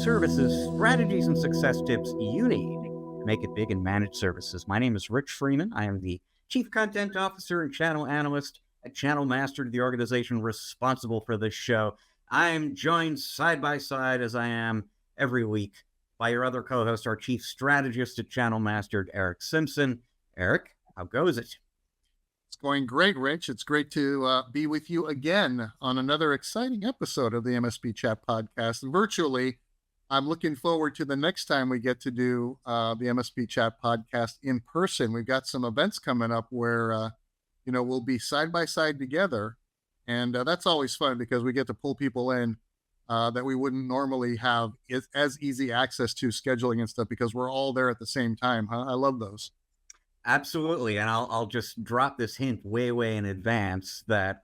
services, strategies, and success tips you need to make it big in managed services. My name is Rich Freeman. I am the Chief Content Officer and Channel Analyst at Channel Master, the organization responsible for this show. I am joined side by side, as I am every week, by your other co-host, our Chief Strategist at Channel Master, Eric Simpson. Eric, how goes it? It's going great, Rich. It's great to be with you again on another exciting episode of the MSP Chat podcast. And virtually, I'm looking forward to the next time we get to do the MSP Chat podcast in person. We've got some events coming up where, we'll be side by side together. And that's always fun because we get to pull people in that we wouldn't normally have as easy access to scheduling and stuff because we're all there at the same time. I love those. Absolutely. And I'll just drop this hint way in advance that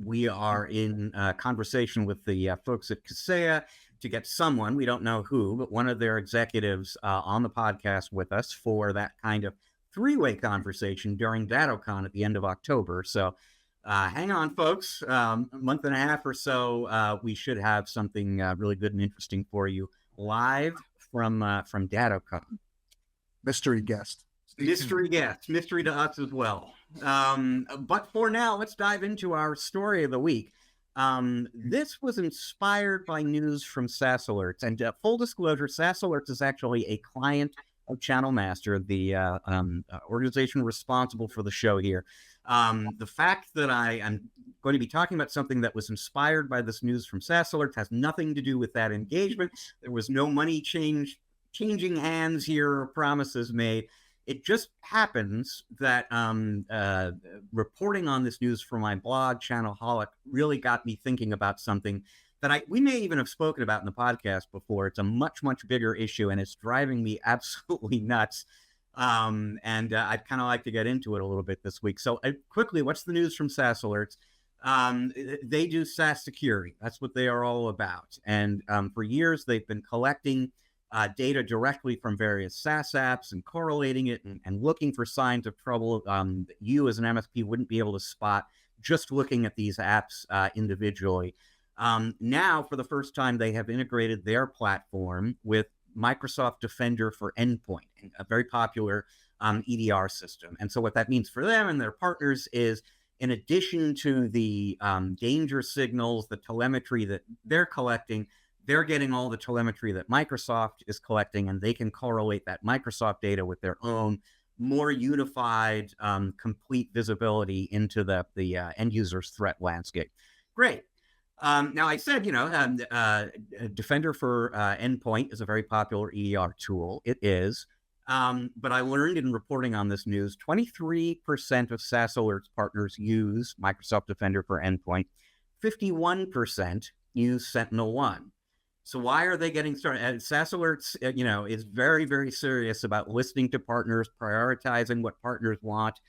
we are in conversation with the folks at Kaseya to get someone, we don't know who, but one of their executives on the podcast with us for that kind of three-way conversation during DattoCon at the end of October. So hang on, folks. A month and a half or so, we should have something really good and interesting for you live from DattoCon. Mystery guest. Mystery to us as well. But for now, let's dive into our story of the week. This was inspired by news from SaaS Alerts. And full disclosure, SaaS Alerts is actually a client of Channel Master, the organization responsible for the show here. The fact that I am going to be talking about something that was inspired by this news from SaaS Alerts has nothing to do with that engagement. There was no money changing hands here or promises made. It just happens that reporting on this news for my blog, Channelholic, really got me thinking about something that we may even have spoken about in the podcast before. It's a much bigger issue, and it's driving me absolutely nuts. And I'd kind of like to get into it a little bit this week. So quickly, what's the news from SaaS Alerts? They do SaaS security. That's what they are all about. And for years, they've been collecting data directly from various SaaS apps and correlating it and looking for signs of trouble that you as an MSP wouldn't be able to spot just looking at these apps individually. Now, for the first time, they have integrated their platform with Microsoft Defender for Endpoint, a very popular EDR system. And so what that means for them and their partners is, in addition to the danger signals, the telemetry that they're collecting, they're getting all the telemetry that Microsoft is collecting, and they can correlate that Microsoft data with their own more unified, complete visibility into the end user's threat landscape. Great. Now, I said, Defender for Endpoint is a very popular EDR tool. It is. But I learned in reporting on this news, 23% of SaaS Alerts partners use Microsoft Defender for Endpoint. 51% use SentinelOne. So why are they getting started? SaaS Alerts, is very serious about listening to partners, prioritizing what partners want.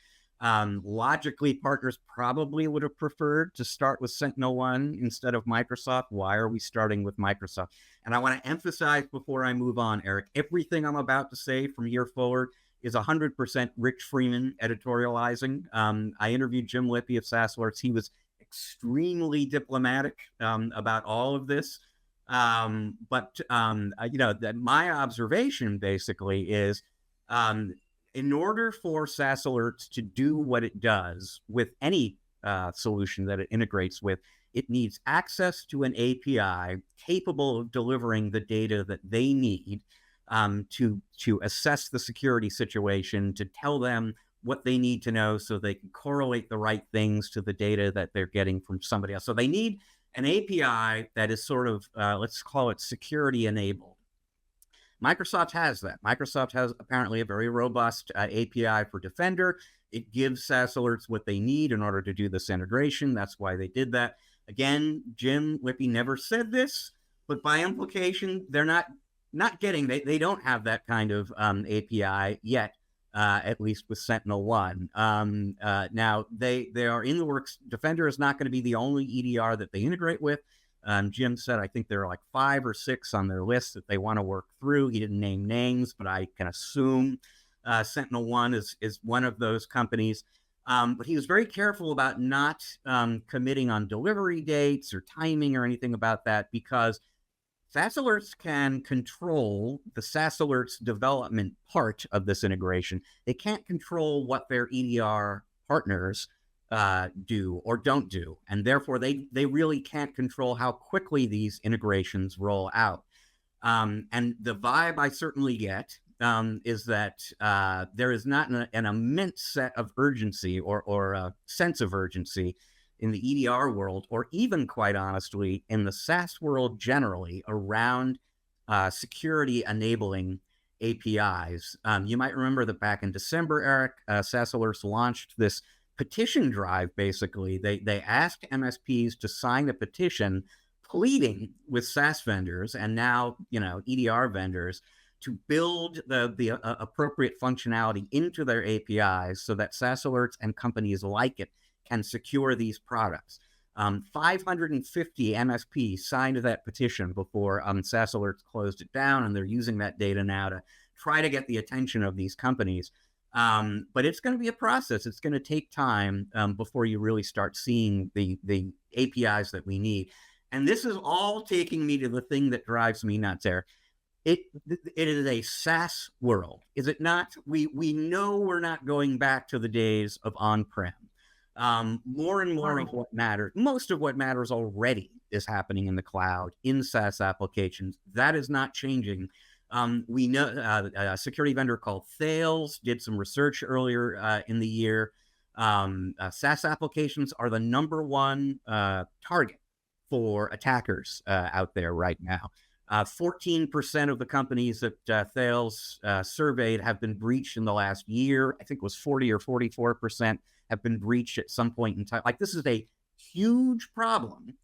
Logically, partners probably would have preferred to start with SentinelOne instead of Microsoft. Why are we starting with Microsoft? And I want to emphasize before I move on, Eric, everything I'm about to say from here forward is 100% Rich Freeman editorializing. I interviewed Jim Lippy of SaaS Alerts. He was extremely diplomatic about all of this. But my observation basically is, in order for SaaS Alerts to do what it does with any solution that it integrates with, it needs access to an API capable of delivering the data that they need to assess the security situation, to tell them what they need to know so they can correlate the right things to the data that they're getting from somebody else. So they need an API that is sort of, let's call it security enabled. Microsoft has that. Microsoft has apparently a very robust API for Defender. It gives SaaS Alerts what they need in order to do this integration. That's why they did that. Again, Jim Lippy never said this, but by implication, they're not getting, they don't have that kind of API yet, at least with SentinelOne. Now, they are in the works. Defender is not going to be the only EDR that they integrate with. Jim said, I think there are like 5 or 6 on their list that they want to work through. He didn't name names, but I can assume SentinelOne is one of those companies. But he was very careful about not committing on delivery dates or timing or anything about that, because SaaS Alerts can control the SaaS Alerts development part of this integration. They can't control what their EDR partners do or don't do, and therefore they really can't control how quickly these integrations roll out. And the vibe I certainly get is that there is not an immense set of urgency or a sense of urgency in the EDR world, or even quite honestly, in the SaaS world generally, around security enabling APIs. You might remember that back in December, Eric, SaaS Alerts launched this petition drive. Basically, they asked MSPs to sign a petition pleading with SaaS vendors and now EDR vendors to build the appropriate functionality into their APIs so that SaaS Alerts and companies like it can secure these products. 550 MSPs signed that petition before SaaS Alerts closed it down, and they're using that data now to try to get the attention of these companies. But it's going to be a process. It's going to take time before you really start seeing the APIs that we need. And this is all taking me to the thing that drives me nuts, Eric. It is a SaaS world, is it not? We know we're not going back to the days of on-prem. More and more of what matters, most of what matters already is happening in the cloud, in SaaS applications. That is not changing. We know a security vendor called Thales did some research earlier in the year. SaaS applications are the #1 target for attackers out there right now. 14% of the companies that Thales surveyed have been breached in the last year. I think it was 40 or 44% have been breached at some point in time. Like, this is a huge problem.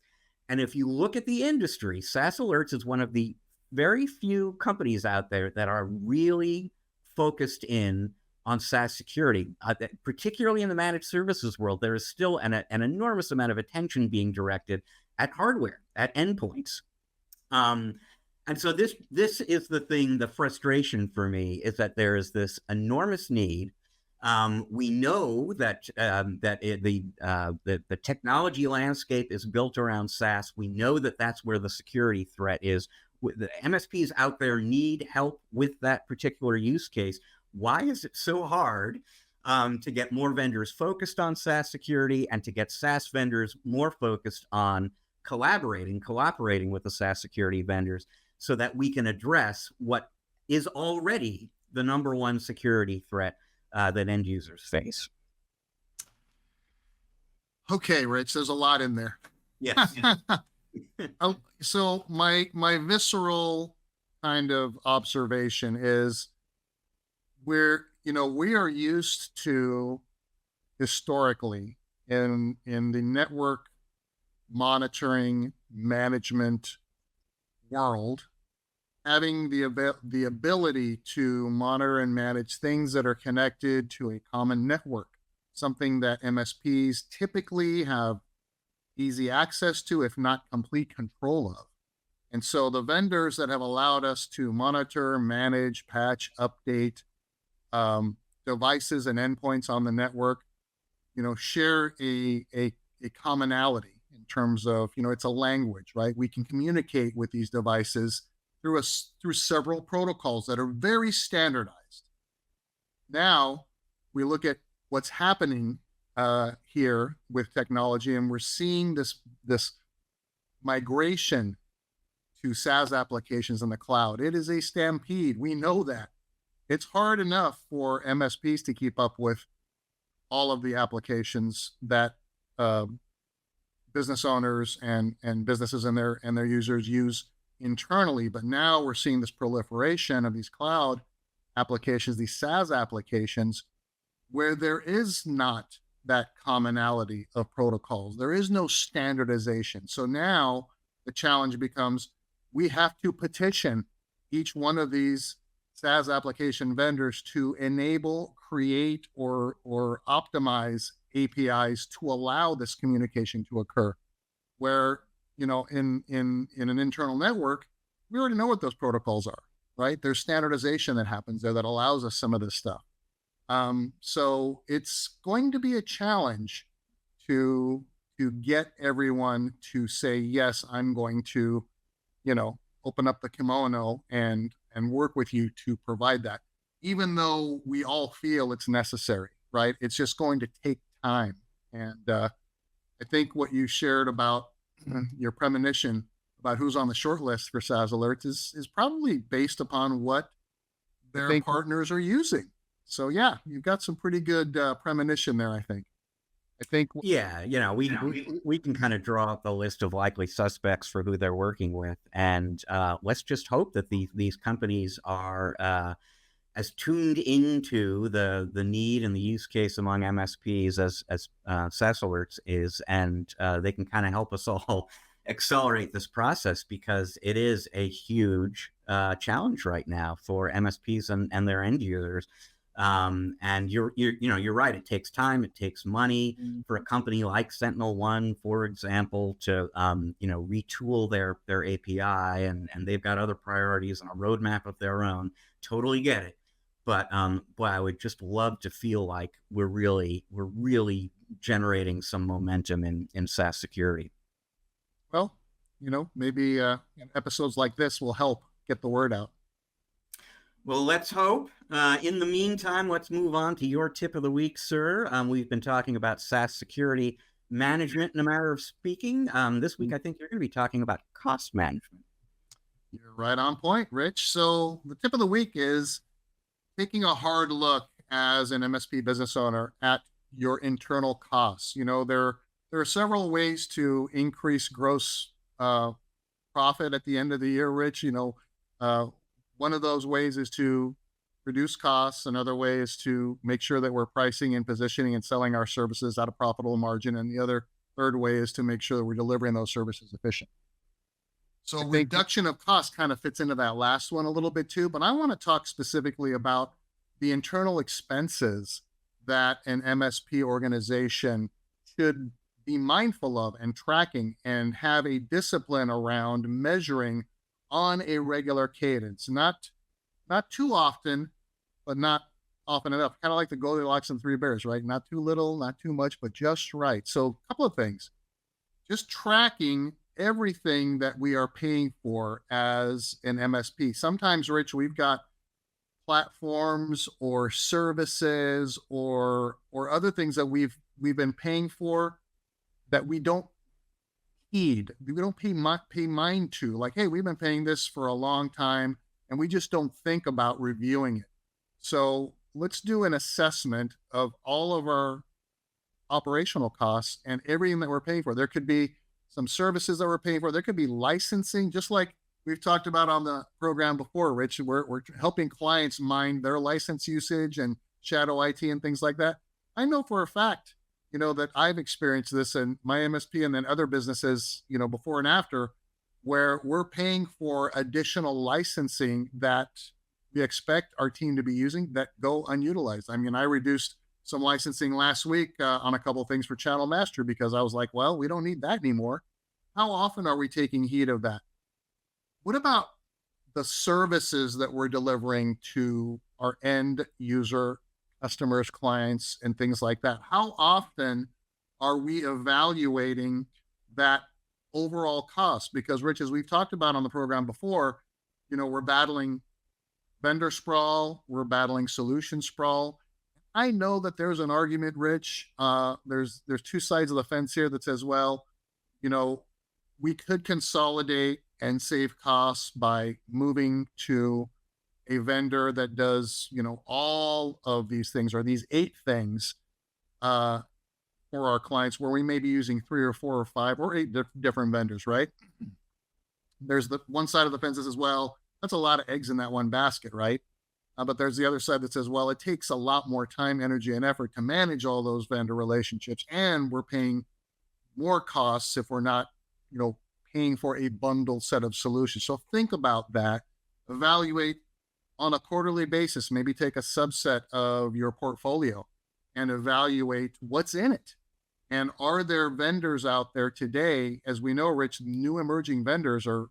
And if you look at the industry, SaaS Alerts is one of the very few companies out there that are really focused in on SaaS security, particularly in the managed services world. There is still an enormous amount of attention being directed at hardware, at endpoints. And so this is the thing, the frustration for me is that there is this enormous need. We know that the technology landscape is built around SaaS. We know that that's where the security threat is. The MSPs out there need help with that particular use case. Why is it so hard to get more vendors focused on SaaS security and to get SaaS vendors more focused on cooperating with the SaaS security vendors so that we can address what is already the #1 security threat that end users face? Okay, Rich, there's a lot in there. Yes. So my visceral kind of observation is we are used to historically in the network monitoring management world having the ability to monitor and manage things that are connected to a common network, something that MSPs typically have easy access to, if not complete control of. And so the vendors that have allowed us to monitor, manage, patch, update devices and endpoints on the network, share a commonality in terms of, it's a language, right? We can communicate with these devices through several protocols that are very standardized. Now we look at what's happening here with technology, and we're seeing this migration to SaaS applications in the cloud. It is a stampede. We know that. It's hard enough for MSPs to keep up with all of the applications that business owners and businesses and their users use internally. But now we're seeing this proliferation of these cloud applications, these SaaS applications, where there is not that commonality of protocols. There is no standardization. So now the challenge becomes, we have to petition each one of these SaaS application vendors to enable, create, or optimize APIs to allow this communication to occur. Where, in an internal network, we already know what those protocols are, right? There's standardization that happens there that allows us some of this stuff. So it's going to be a challenge to get everyone to say, yes, I'm going to, open up the kimono and work with you to provide that, even though we all feel it's necessary, right? It's just going to take time. And I think what you shared about your premonition about who's on the short list for SaaS alerts is probably based upon what their partners are using. So yeah, you've got some pretty good premonition there, I think. Yeah, we can kind of draw up the list of likely suspects for who they're working with, and let's just hope that these companies are as tuned into the need and the use case among MSPs as SaaS Alerts is, and they can kind of help us all accelerate this process, because it is a huge challenge right now for MSPs and their end users. And you're right. It takes time. It takes money for a company like SentinelOne, for example, to retool their API, and they've got other priorities and a roadmap of their own. Totally get it. But boy, I would just love to feel like we're really generating some momentum in SaaS security. Well, maybe episodes like this will help get the word out. Well, let's hope. In the meantime, let's move on to your tip of the week, sir. We've been talking about SaaS security management in a matter of speaking. This week, I think you're going to be talking about cost management. You're right on point, Rich. So the tip of the week is taking a hard look as an MSP business owner at your internal costs. There are several ways to increase gross profit at the end of the year, Rich. One of those ways is to reduce costs. Another way is to make sure that we're pricing and positioning and selling our services at a profitable margin. And the third way is to make sure that we're delivering those services efficiently. So reduction of cost kind of fits into that last one a little bit too, but I want to talk specifically about the internal expenses that an MSP organization should be mindful of and tracking, and have a discipline around measuring on a regular cadence. Not too often, but not often enough. Kind of like the Goldilocks and Three Bears, right? Not too little, not too much, but just right. So a couple of things. Just tracking everything that we are paying for as an MSP. Sometimes, Rich, we've got platforms or services or other things that we've been paying for that we don't heed. We don't pay mind to. Like, hey, we've been paying this for a long time, and we just don't think about reviewing it. So let's do an assessment of all of our operational costs and everything that we're paying for. There could be some services that we're paying for. There could be licensing, just like we've talked about on the program before, Rich. We're helping clients mind their license usage and shadow IT and things like that. I know for a fact, that I've experienced this in my MSP and then other businesses, before and after, where we're paying for additional licensing that we expect our team to be using that go unutilized. I mean, I reduced some licensing last week on a couple of things for Channel Master because I was like, well, we don't need that anymore. How often are we taking heed of that? What about the services that we're delivering to our end user customers, clients, and things like that? How often are we evaluating that overall cost? Because, Rich, as we've talked about on the program before, we're battling vendor sprawl, we're battling solution sprawl. I know that there's an argument, Rich. There's two sides of the fence here that says, well, we could consolidate and save costs by moving to a vendor that does, all of these things, or these 8 things for our clients, where we may be using 3 or 4 or 5 or 8 different vendors, right? There's the one side of the fence that says, well, that's a lot of eggs in that one basket, right? But there's the other side that says, well, it takes a lot more time, energy, and effort to manage all those vendor relationships, and we're paying more costs if we're not, paying for a bundled set of solutions. So think about that. Evaluate on a quarterly basis, maybe take a subset of your portfolio and evaluate what's in it. And are there vendors out there today? As we know, Rich, new emerging vendors are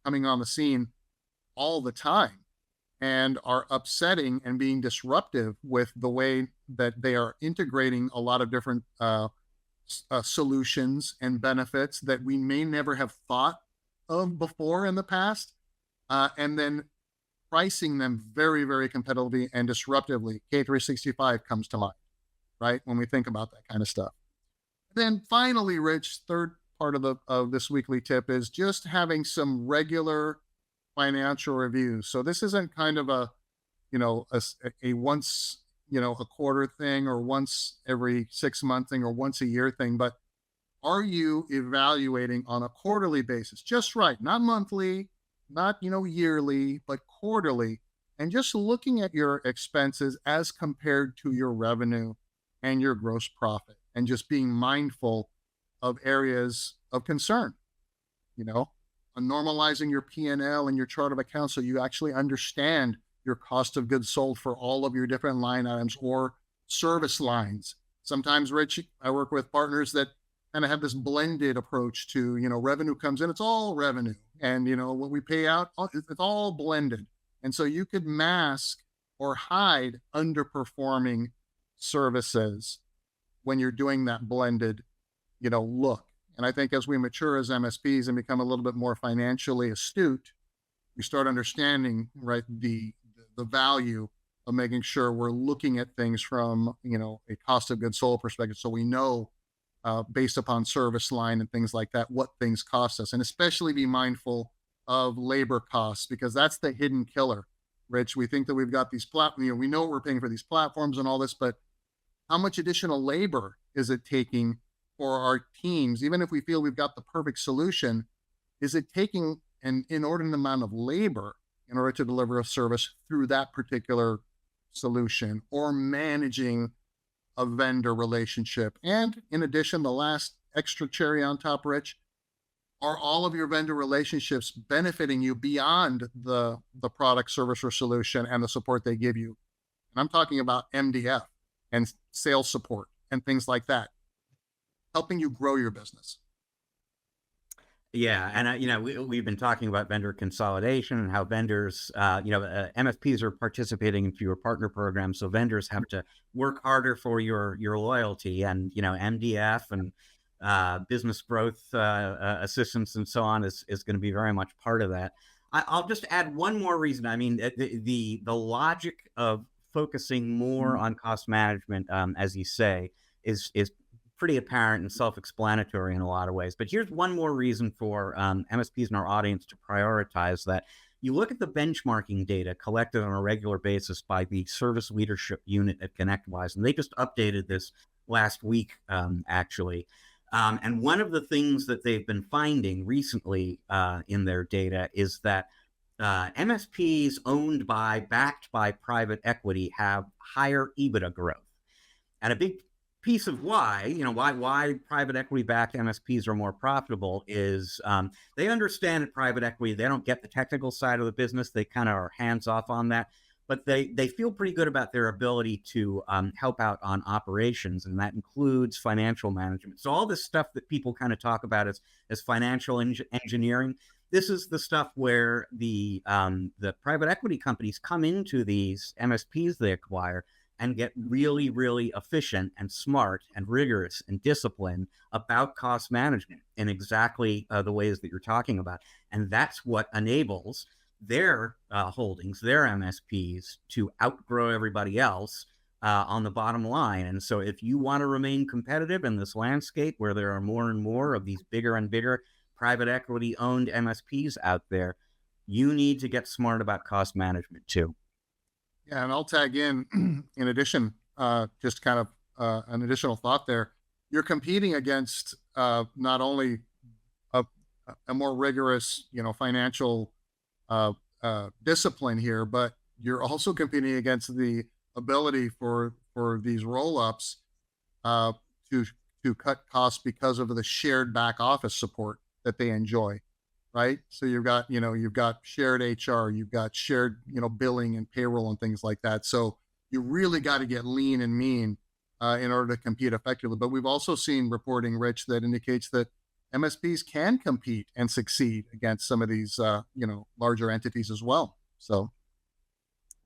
coming on the scene all the time and are upsetting and being disruptive with the way that they are integrating a lot of different solutions and benefits that we may never have thought of before in the past, and then pricing them very, very competitively and disruptively. K365 comes to mind, right? When we think about that kind of stuff. Then finally, Rich, third part of this weekly tip is just having some regular financial reviews. So this isn't kind of a once a quarter thing or once every 6 month thing or once a year thing, but are you evaluating on a quarterly basis? Just right, not monthly, not yearly, but quarterly, and just looking at your expenses as compared to your revenue and your gross profit, and just being mindful of areas of concern, normalizing your P&L and L and your chart of accounts so you actually understand your cost of goods sold for all of your different line items or service lines. Sometimes, Rich, I work with partners that kind of have this blended approach to, revenue comes in, it's all revenue. And, what we pay out, it's all blended. And so you could mask or hide underperforming services when you're doing that blended, look. And I think as we mature as MSPs and become a little bit more financially astute, we start understanding, right, the value of making sure we're looking at things from, a cost of goods sold perspective. So we know, based upon service line and things like that, what things cost us, and especially be mindful of labor costs, because that's the hidden killer. Rich, we think that we've got these platforms, we know what we're paying for these platforms and all this, but how much additional labor is it taking for our teams? Even if we feel we've got the perfect solution, is it taking an inordinate amount of labor in order to deliver a service through that particular solution, or managing a vendor relationship? And in addition, the last extra cherry on top, Rich, are all of your vendor relationships benefiting you beyond the product, service, or solution and the support they give you? And I'm talking about MDF and sales support and things like that, helping you grow your business. Yeah, and we've been talking about vendor consolidation and how vendors, MSPs are participating in fewer partner programs, so vendors have to work harder for your loyalty, and MDF and business growth assistance and so on is going to be very much part of that. I'll just add one more reason. I mean, the logic of focusing more on cost management, as you say, is pretty apparent and self-explanatory in a lot of ways. But here's one more reason for MSPs in our audience to prioritize that. You look at the benchmarking data collected on a regular basis by the Service Leadership Unit at ConnectWise, and they just updated this last week, actually. And one of the things that they've been finding recently in their data is that MSPs backed by private equity have higher EBITDA growth. And a big piece of why private equity backed MSPs are more profitable is they understand at private equity, they don't get the technical side of the business. They kind of are hands off on that, but they feel pretty good about their ability to help out on operations, and that includes financial management. So all this stuff that people kind of talk about as financial engineering, this is the stuff where the private equity companies come into these MSPs they acquire and get really, really efficient and smart and rigorous and disciplined about cost management in exactly the ways that you're talking about. And that's what enables their holdings, their MSPs, to outgrow everybody else on the bottom line. And so if you want to remain competitive in this landscape where there are more and more of these bigger and bigger private equity owned MSPs out there, you need to get smart about cost management too. Yeah, and I'll tag in addition, just kind of an additional thought there. You're competing against not only a more rigorous, financial discipline here, but you're also competing against the ability for these roll-ups to cut costs because of the shared back office support that they enjoy. Right. So you've got shared HR, you've got shared, billing and payroll and things like that. So you really got to get lean and mean in order to compete effectively. But we've also seen reporting, Rich, that indicates that MSPs can compete and succeed against some of these, larger entities as well. So.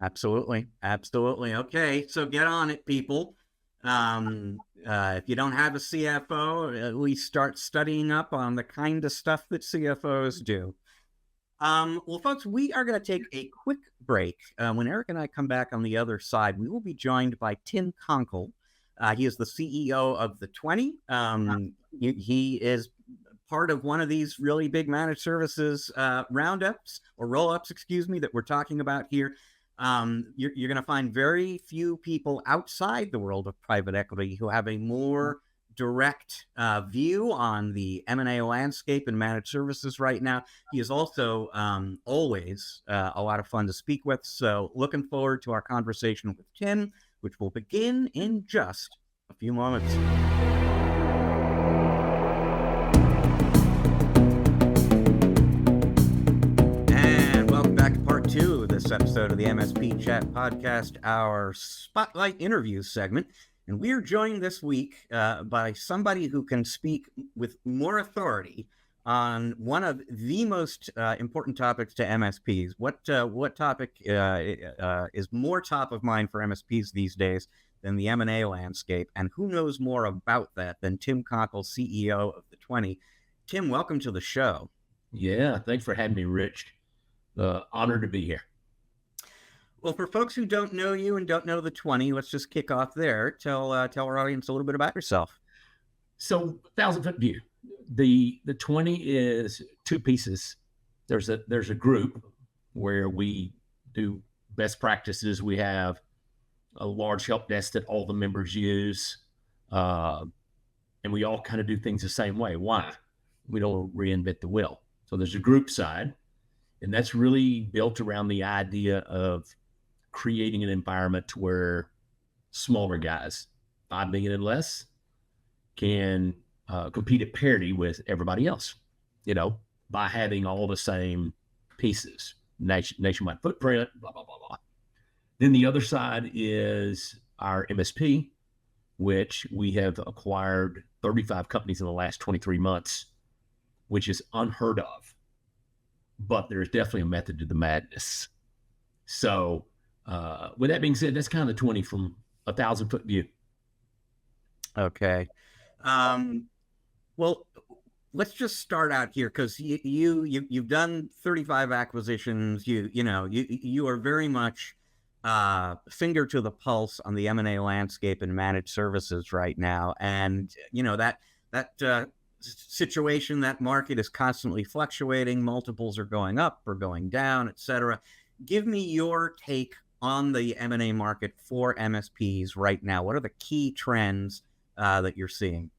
Absolutely. Okay. So get on it, people. If you don't have a CFO, at least start studying up on the kind of stuff that CFOs do. Well, folks, we are going to take a quick break. When Eric and I come back on the other side, we will be joined by Tim Conkle. He is the CEO of the 20. He is part of one of these really big managed services roundups or roll-ups, that we're talking about here. You're going to find very few people outside the world of private equity who have a more direct view on the M&A landscape and managed services right now. He is also always a lot of fun to speak with. So looking forward to our conversation with Tim, which will begin in just a few moments. And welcome back to part 2 of this episode of the MSP Chat Podcast, our Spotlight interview segment. And we are joined this week by somebody who can speak with more authority on one of the most important topics to MSPs. What topic is more top of mind for MSPs these days than the M&A landscape? And who knows more about that than Tim Conkle, CEO of the 20? Tim, welcome to the show. Yeah, thanks for having me, Rich. Honored to be here. Well, for folks who don't know you and don't know the 20, let's just kick off there. Tell our audience a little bit about yourself. So, 1,000-foot view. The 20 is two pieces. There's a group where we do best practices. We have a large help desk that all the members use, and we all kind of do things the same way. Why? We don't reinvent the wheel. So there's a group side, and that's really built around the idea of creating an environment where smaller guys, 5 million and less, can compete at parity with everybody else, by having all the same pieces, nationwide footprint, blah, blah, blah, blah. Then the other side is our MSP, which we have acquired 35 companies in the last 23 months, which is unheard of. But there's definitely a method to the madness. So, with that being said, that's kind of the 20 from 1,000-foot view. Okay. Well, let's just start out here because you've done 35 acquisitions. You are very much finger to the pulse on the M&A landscape and managed services right now, and that situation, that market is constantly fluctuating. Multiples are going up or going down, et cetera. Give me your take on the M&A market for MSPs right now. What are the key trends that you're seeing?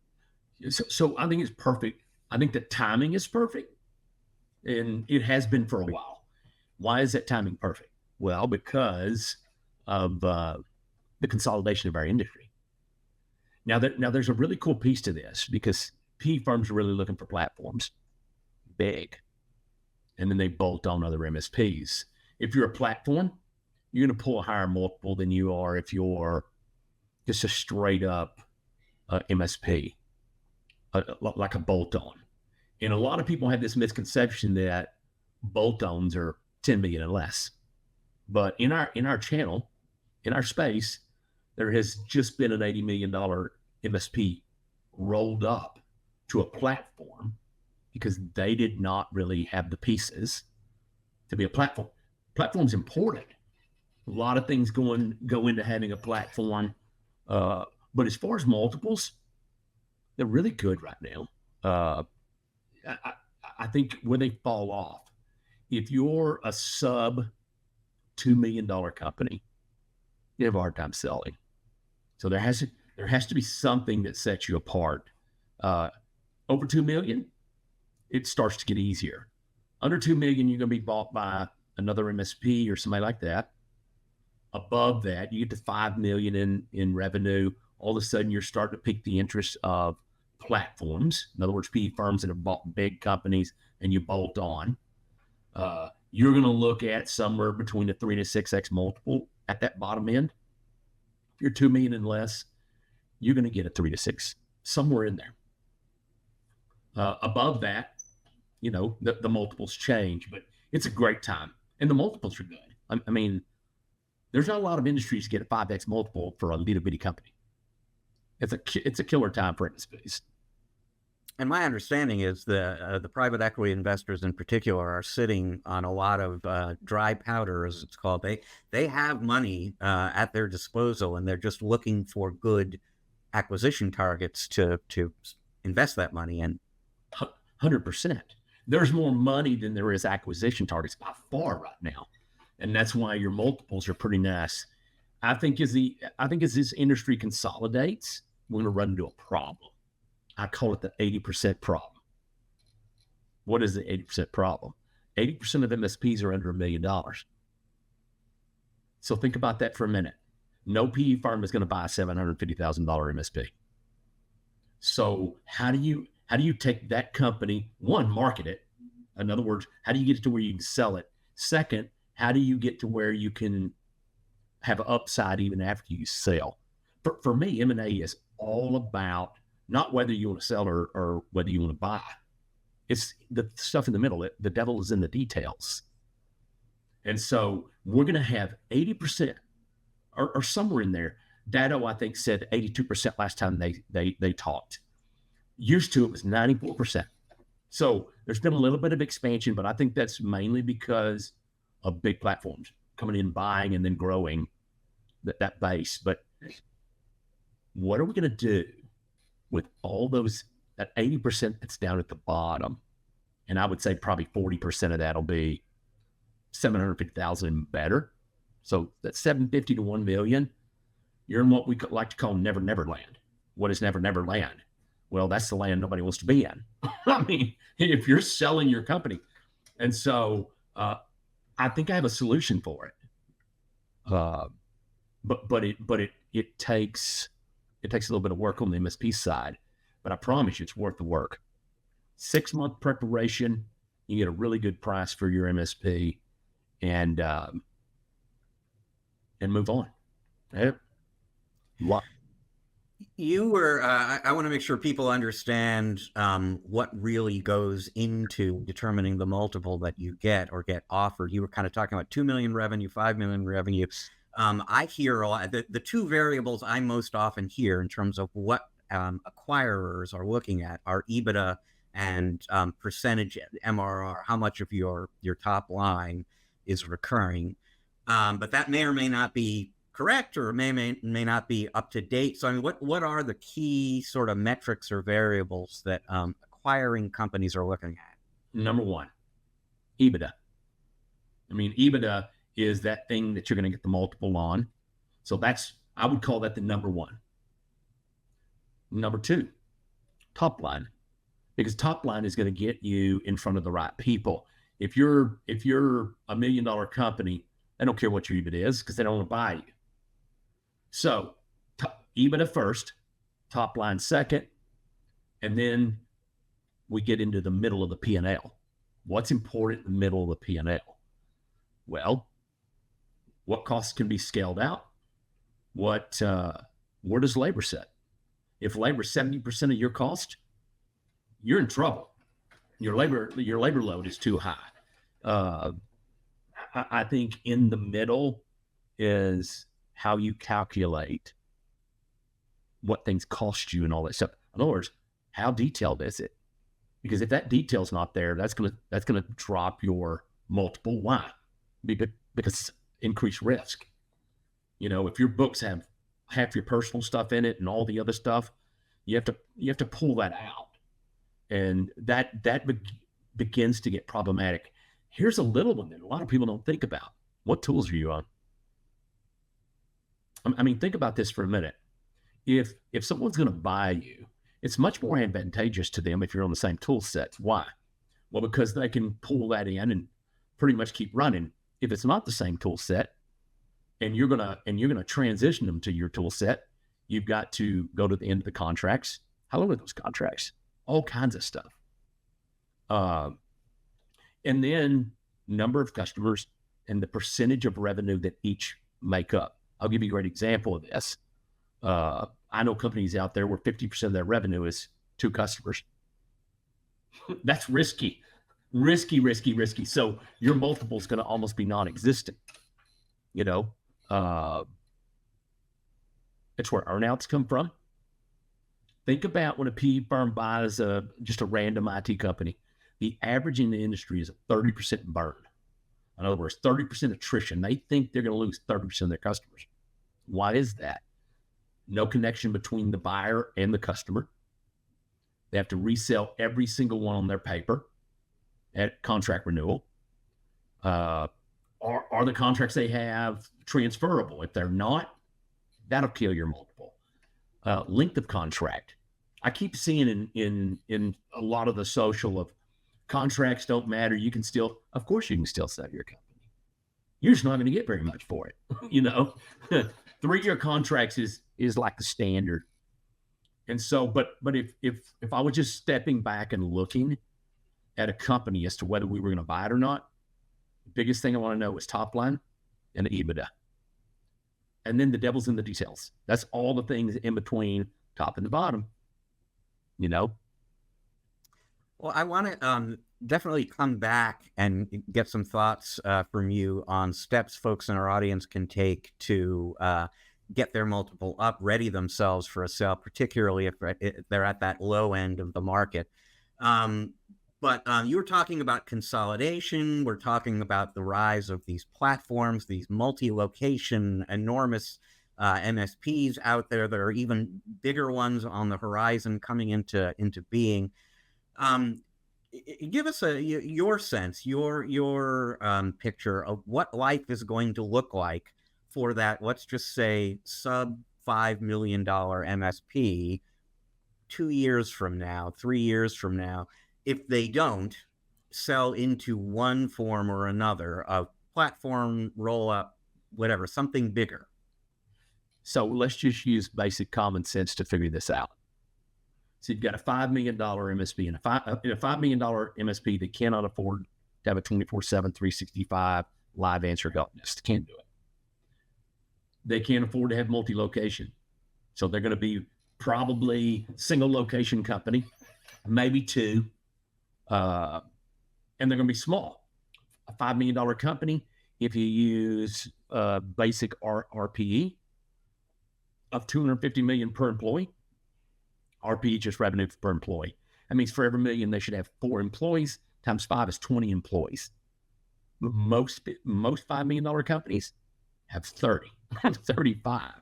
So I think it's perfect. I think the timing is perfect, and it has been for a while. Why is that timing perfect? Well, because of the consolidation of our industry. Now there's a really cool piece to this, because PE firms are really looking for platforms, big, and then they bolt on other MSPs. If you're a platform, you're going to pull a higher multiple than you are if you're just a straight up MSP, like a bolt-on. And a lot of people have this misconception that bolt-ons are 10 million and less. But in our channel, in our space, there has just been an $80 million MSP rolled up to a platform because they did not really have the pieces to be a platform. Platform's important. A lot of things go into having a platform. But as far as multiples, they're really good right now. I think where they fall off, if you're a sub $2 million company, you have a hard time selling. So there has to be something that sets you apart. Over 2 million, it starts to get easier. Under 2 million, you're going to be bought by another MSP or somebody like that. Above that, you get to 5 million in revenue. All of a sudden, you're starting to pique the interest of platforms. In other words, PE firms that have bought big companies and you bolt on. You're going to look at somewhere between a 3 to 6x multiple at that bottom end. If you're 2 million and less, you're going to get a 3 to 6, somewhere in there. Above that, the multiples change, but it's a great time. And the multiples are good. I mean, there's not a lot of industries get a 5x multiple for a little bitty company. it's a killer time for MSPs. And my understanding is the private equity investors in particular are sitting on a lot of dry powder, as it's called. They have money at their disposal, and they're just looking for good acquisition targets to invest that money in. 100%. There's more money than there is acquisition targets by far right now, and that's why your multiples are pretty nice. I think as this industry consolidates, we're going to run into a problem. I call it the 80% problem. What is the 80% problem? 80% of MSPs are under $1 million. So think about that for a minute. No PE firm is going to buy a $750,000 MSP. So how do you take that company, one, market it? In other words, how do you get it to where you can sell it? Second, how do you get to where you can have an upside even after you sell? For me, M&A is all about not whether you want to sell or whether you want to buy. It's the stuff in the middle. The devil is in the details. And so we're going to have 80% or somewhere in there. Datto, I think, said 82% last time they talked. Years two, it was 94%. So there's been a little bit of expansion, but I think that's mainly because of big platforms coming in, buying, and then growing that base. But what are we going to do with all that 80% that's down at the bottom? And I would say probably 40% of that will be 750,000 and better. So that's 750 to 1 million. You're in what we like to call never land. What is never land? Well, that's the land nobody wants to be in. I mean, if you're selling your company. And so I think I have a solution for it. But it takes a little bit of work on the MSP side, but I promise you it's worth the work. 6-month preparation, you get a really good price for your MSP, and move on. You were, I want to make sure people understand what really goes into determining the multiple that you get or get offered. You were kind of talking about 2 million revenue, 5 million revenue. I hear a lot, the two variables I most often hear in terms of what acquirers are looking at are EBITDA and percentage MRR, how much of your top line is recurring. But that may or may not be correct, or may not be up to date. So I mean, what are the key sort of metrics or variables that acquiring companies are looking at? Number one, EBITDA. I mean, EBITDA is that thing that you're going to get the multiple on. So I would call that the number one. Number two, top line, because top line is going to get you in front of the right people. If you're a $1 million company, they don't care what your EBITDA is because they don't want to buy you. So EBITDA first, top line second, and then we get into the middle of the P&L. What's important in the middle of the P&L? Well, what costs can be scaled out? Where does labor sit? If labor is 70% of your cost, you're in trouble. Your labor load is too high. I think in the middle is how you calculate what things cost you and all that stuff. In other words, how detailed is it? Because if that detail's not there, that's gonna drop your multiple. Why? Because increased risk. You know, if your books have half your personal stuff in it and all the other stuff, you have to pull that out, and that begins to get problematic. Here's a little one that a lot of people don't think about. What tools are you on? I mean, think about this for a minute. If someone's going to buy you, it's much more advantageous to them if you're on the same tool set. Why? Well, because they can pull that in and pretty much keep running. If it's not the same tool set, and you're gonna transition them to your tool set, you've got to go to the end of the contracts. How long are those contracts? All kinds of stuff. And then number of customers and the percentage of revenue that each make up. I'll give you a great example of this. I know companies out there where 50% of their revenue is 2 customers. That's risky. So your multiple is going to almost be non-existent. You know, it's where earnouts come from. Think about when a PE firm buys just a random IT company. The average in the industry is a 30% burn. In other words, 30% attrition. They think they're going to lose 30% of their customers. Why is that? No connection between the buyer and the customer. They have to resell every single one on their paper at contract renewal. Are the contracts they have transferable? If they're not, that'll kill your multiple. Length of contract. I keep seeing in a lot of the social of contracts don't matter. You can still, of course, you can still sell your company. You're just not going to get very much for it. 3-year contracts is like the standard. And so, but if I was just stepping back and looking at a company as to whether we were going to buy it or not, the biggest thing I want to know is top line and the EBITDA. And then the devil's in the details. That's all the things in between top and the bottom, Well, I want to definitely come back and get some thoughts from you on steps folks in our audience can take to get their multiple up, ready themselves for a sale, particularly if they're at that low end of the market. But you were talking about consolidation. We're talking about the rise of these platforms, these multi-location, enormous MSPs out there. There are even bigger ones on the horizon coming into being. Give us your sense, your picture of what life is going to look like for that, let's just say, sub $5 million MSP 2 years from now, 3 years from now, if they don't sell into one form or another of platform, roll up, whatever, something bigger. So let's just use basic common sense to figure this out. So you've got a $5 million MSP and a $5 million MSP that cannot afford to have a 24/7, 365 live answer help desk. Can't do it. They can't afford to have multi-location. So they're going to be probably single location company, maybe two, and they're going to be small. A $5 million company, if you use basic RPE of $250 million per employee, RPE just revenue per employee. That means for every million, they should have 4 employees. Times 5 is 20 employees. Most $5 million companies have 30, 35,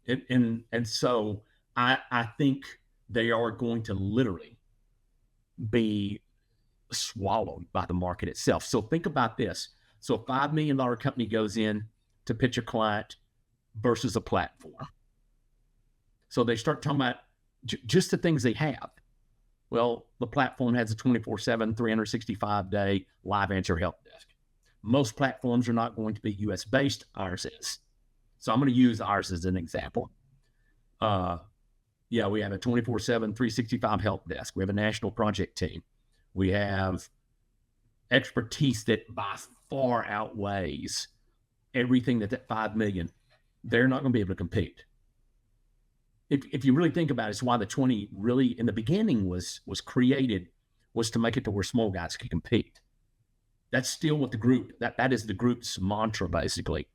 And so I think they are going to literally be swallowed by the market itself. So think about this. So a $5 million company goes in to pitch a client versus a platform. So they start talking about just the things they have. Well, the platform has a 24/7, 365-day live answer help desk. Most platforms are not going to be US based. Ours is. So I'm going to use ours as an example. We have a 24/7, 365 help desk. We have a national project team. We have expertise that by far outweighs everything that 5 million. They're not going to be able to compete. If you really think about it, it's why the 20 really in the beginning was created, was to make it to where small guys could compete. That's still what the group, that is the group's mantra, basically,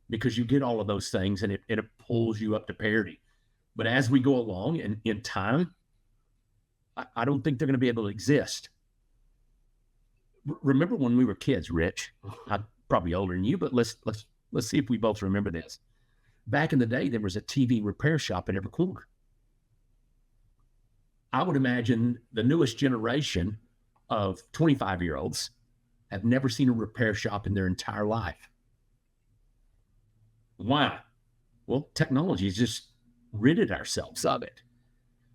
because you get all of those things and it pulls you up to parity. But as we go along in time, I don't think they're going to be able to exist. Remember when we were kids, Rich? I'm probably older than you, but let's see if we both remember this. Back in the day, there was a TV repair shop at every corner. I would imagine the newest generation of 25-year-olds have never seen a repair shop in their entire life. Why? Well, technology has just ridded ourselves of it.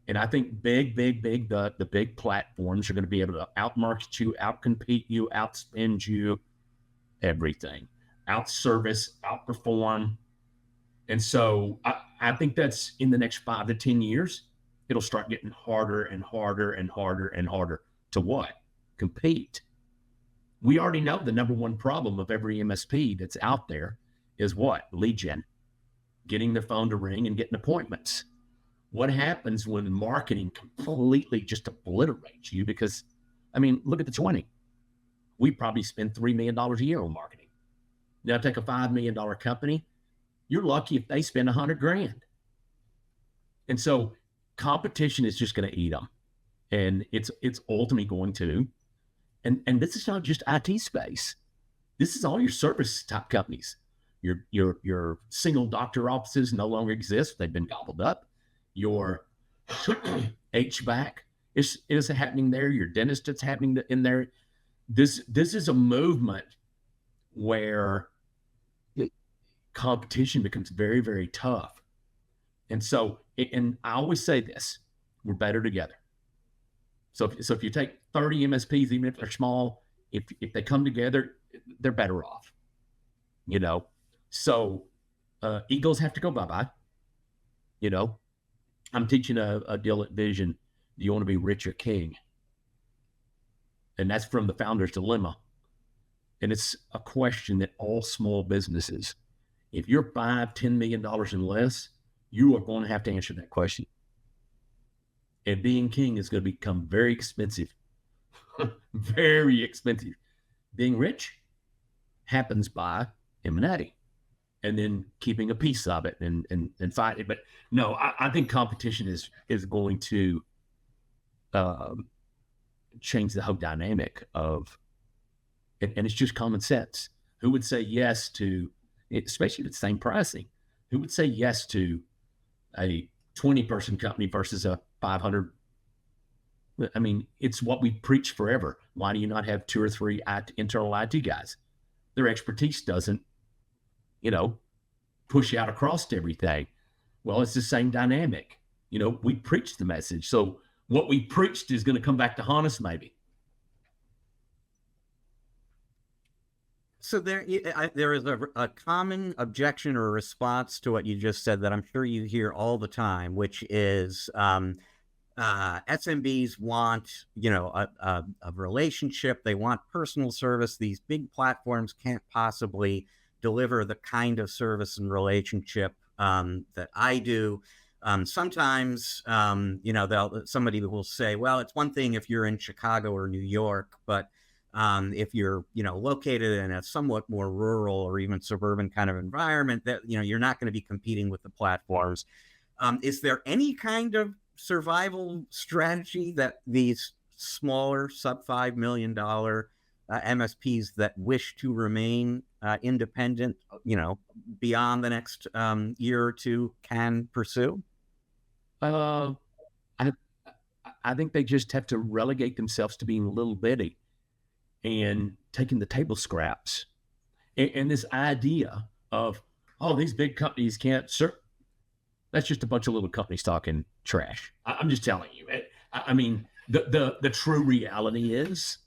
And I think the big platforms are going to be able to outmarket you, outcompete you, outspend you, everything, outservice, outperform. And so I think that's in the next 5 to 10 years, it'll start getting harder and harder and harder and harder to what? Compete. We already know the number one problem of every MSP that's out there is what? Lead gen. Getting the phone to ring and getting appointments. What happens when marketing completely just obliterates you? Because, look at the 20. We probably spend $3 million a year on marketing. Now take a $5 million company. You're lucky if they spend $100,000. And so competition is just going to eat them. And it's ultimately going to, and this is not just IT space. This is all your service type companies. Your single doctor offices no longer exist. They've been gobbled up. Your HVAC is happening there. Your dentist, it's happening in there. This is a movement where competition becomes very, very tough. And so, and I always say this, we're better together. So if you take 30 MSPs, even if they're small, if they come together, they're better off, you know? So egos have to go bye-bye. You know, I'm teaching a deal at Vision. Do you want to be rich or king? And that's from the Founder's Dilemma. And it's a question that all small businesses, if you're $5-10 million and less, you are going to have to answer that question. And being king is going to become very expensive, very expensive. Being rich happens by M&A, and then keeping a piece of it and fighting. But no, I think competition is going to change the whole dynamic of, and it's just common sense. Who would say yes to, especially at the same pricing, who would say yes to a 20-person company versus a 500? I mean, it's what we preach forever. Why do you not have 2 or 3 internal IT guys? Their expertise doesn't, push out across everything. Well, it's the same dynamic. We preach the message. So what we preached is going to come back to haunt us maybe. So there is a common objection or response to what you just said that I'm sure you hear all the time, which is SMBs want, a relationship. They want personal service. These big platforms can't possibly deliver the kind of service and relationship that I do. Sometimes, somebody will say, well, it's one thing if you're in Chicago or New York, but if you're, located in a somewhat more rural or even suburban kind of environment, that, you're not going to be competing with the platforms. Is there any kind of survival strategy that these smaller sub $5 million MSPs that wish to remain independent, beyond the next year or two can pursue? I think they just have to relegate themselves to being a little bitty and taking the table scraps. And this idea of, these big companies can't serve. That's just a bunch of little companies talking trash. I'm just telling you. I mean, the true reality is,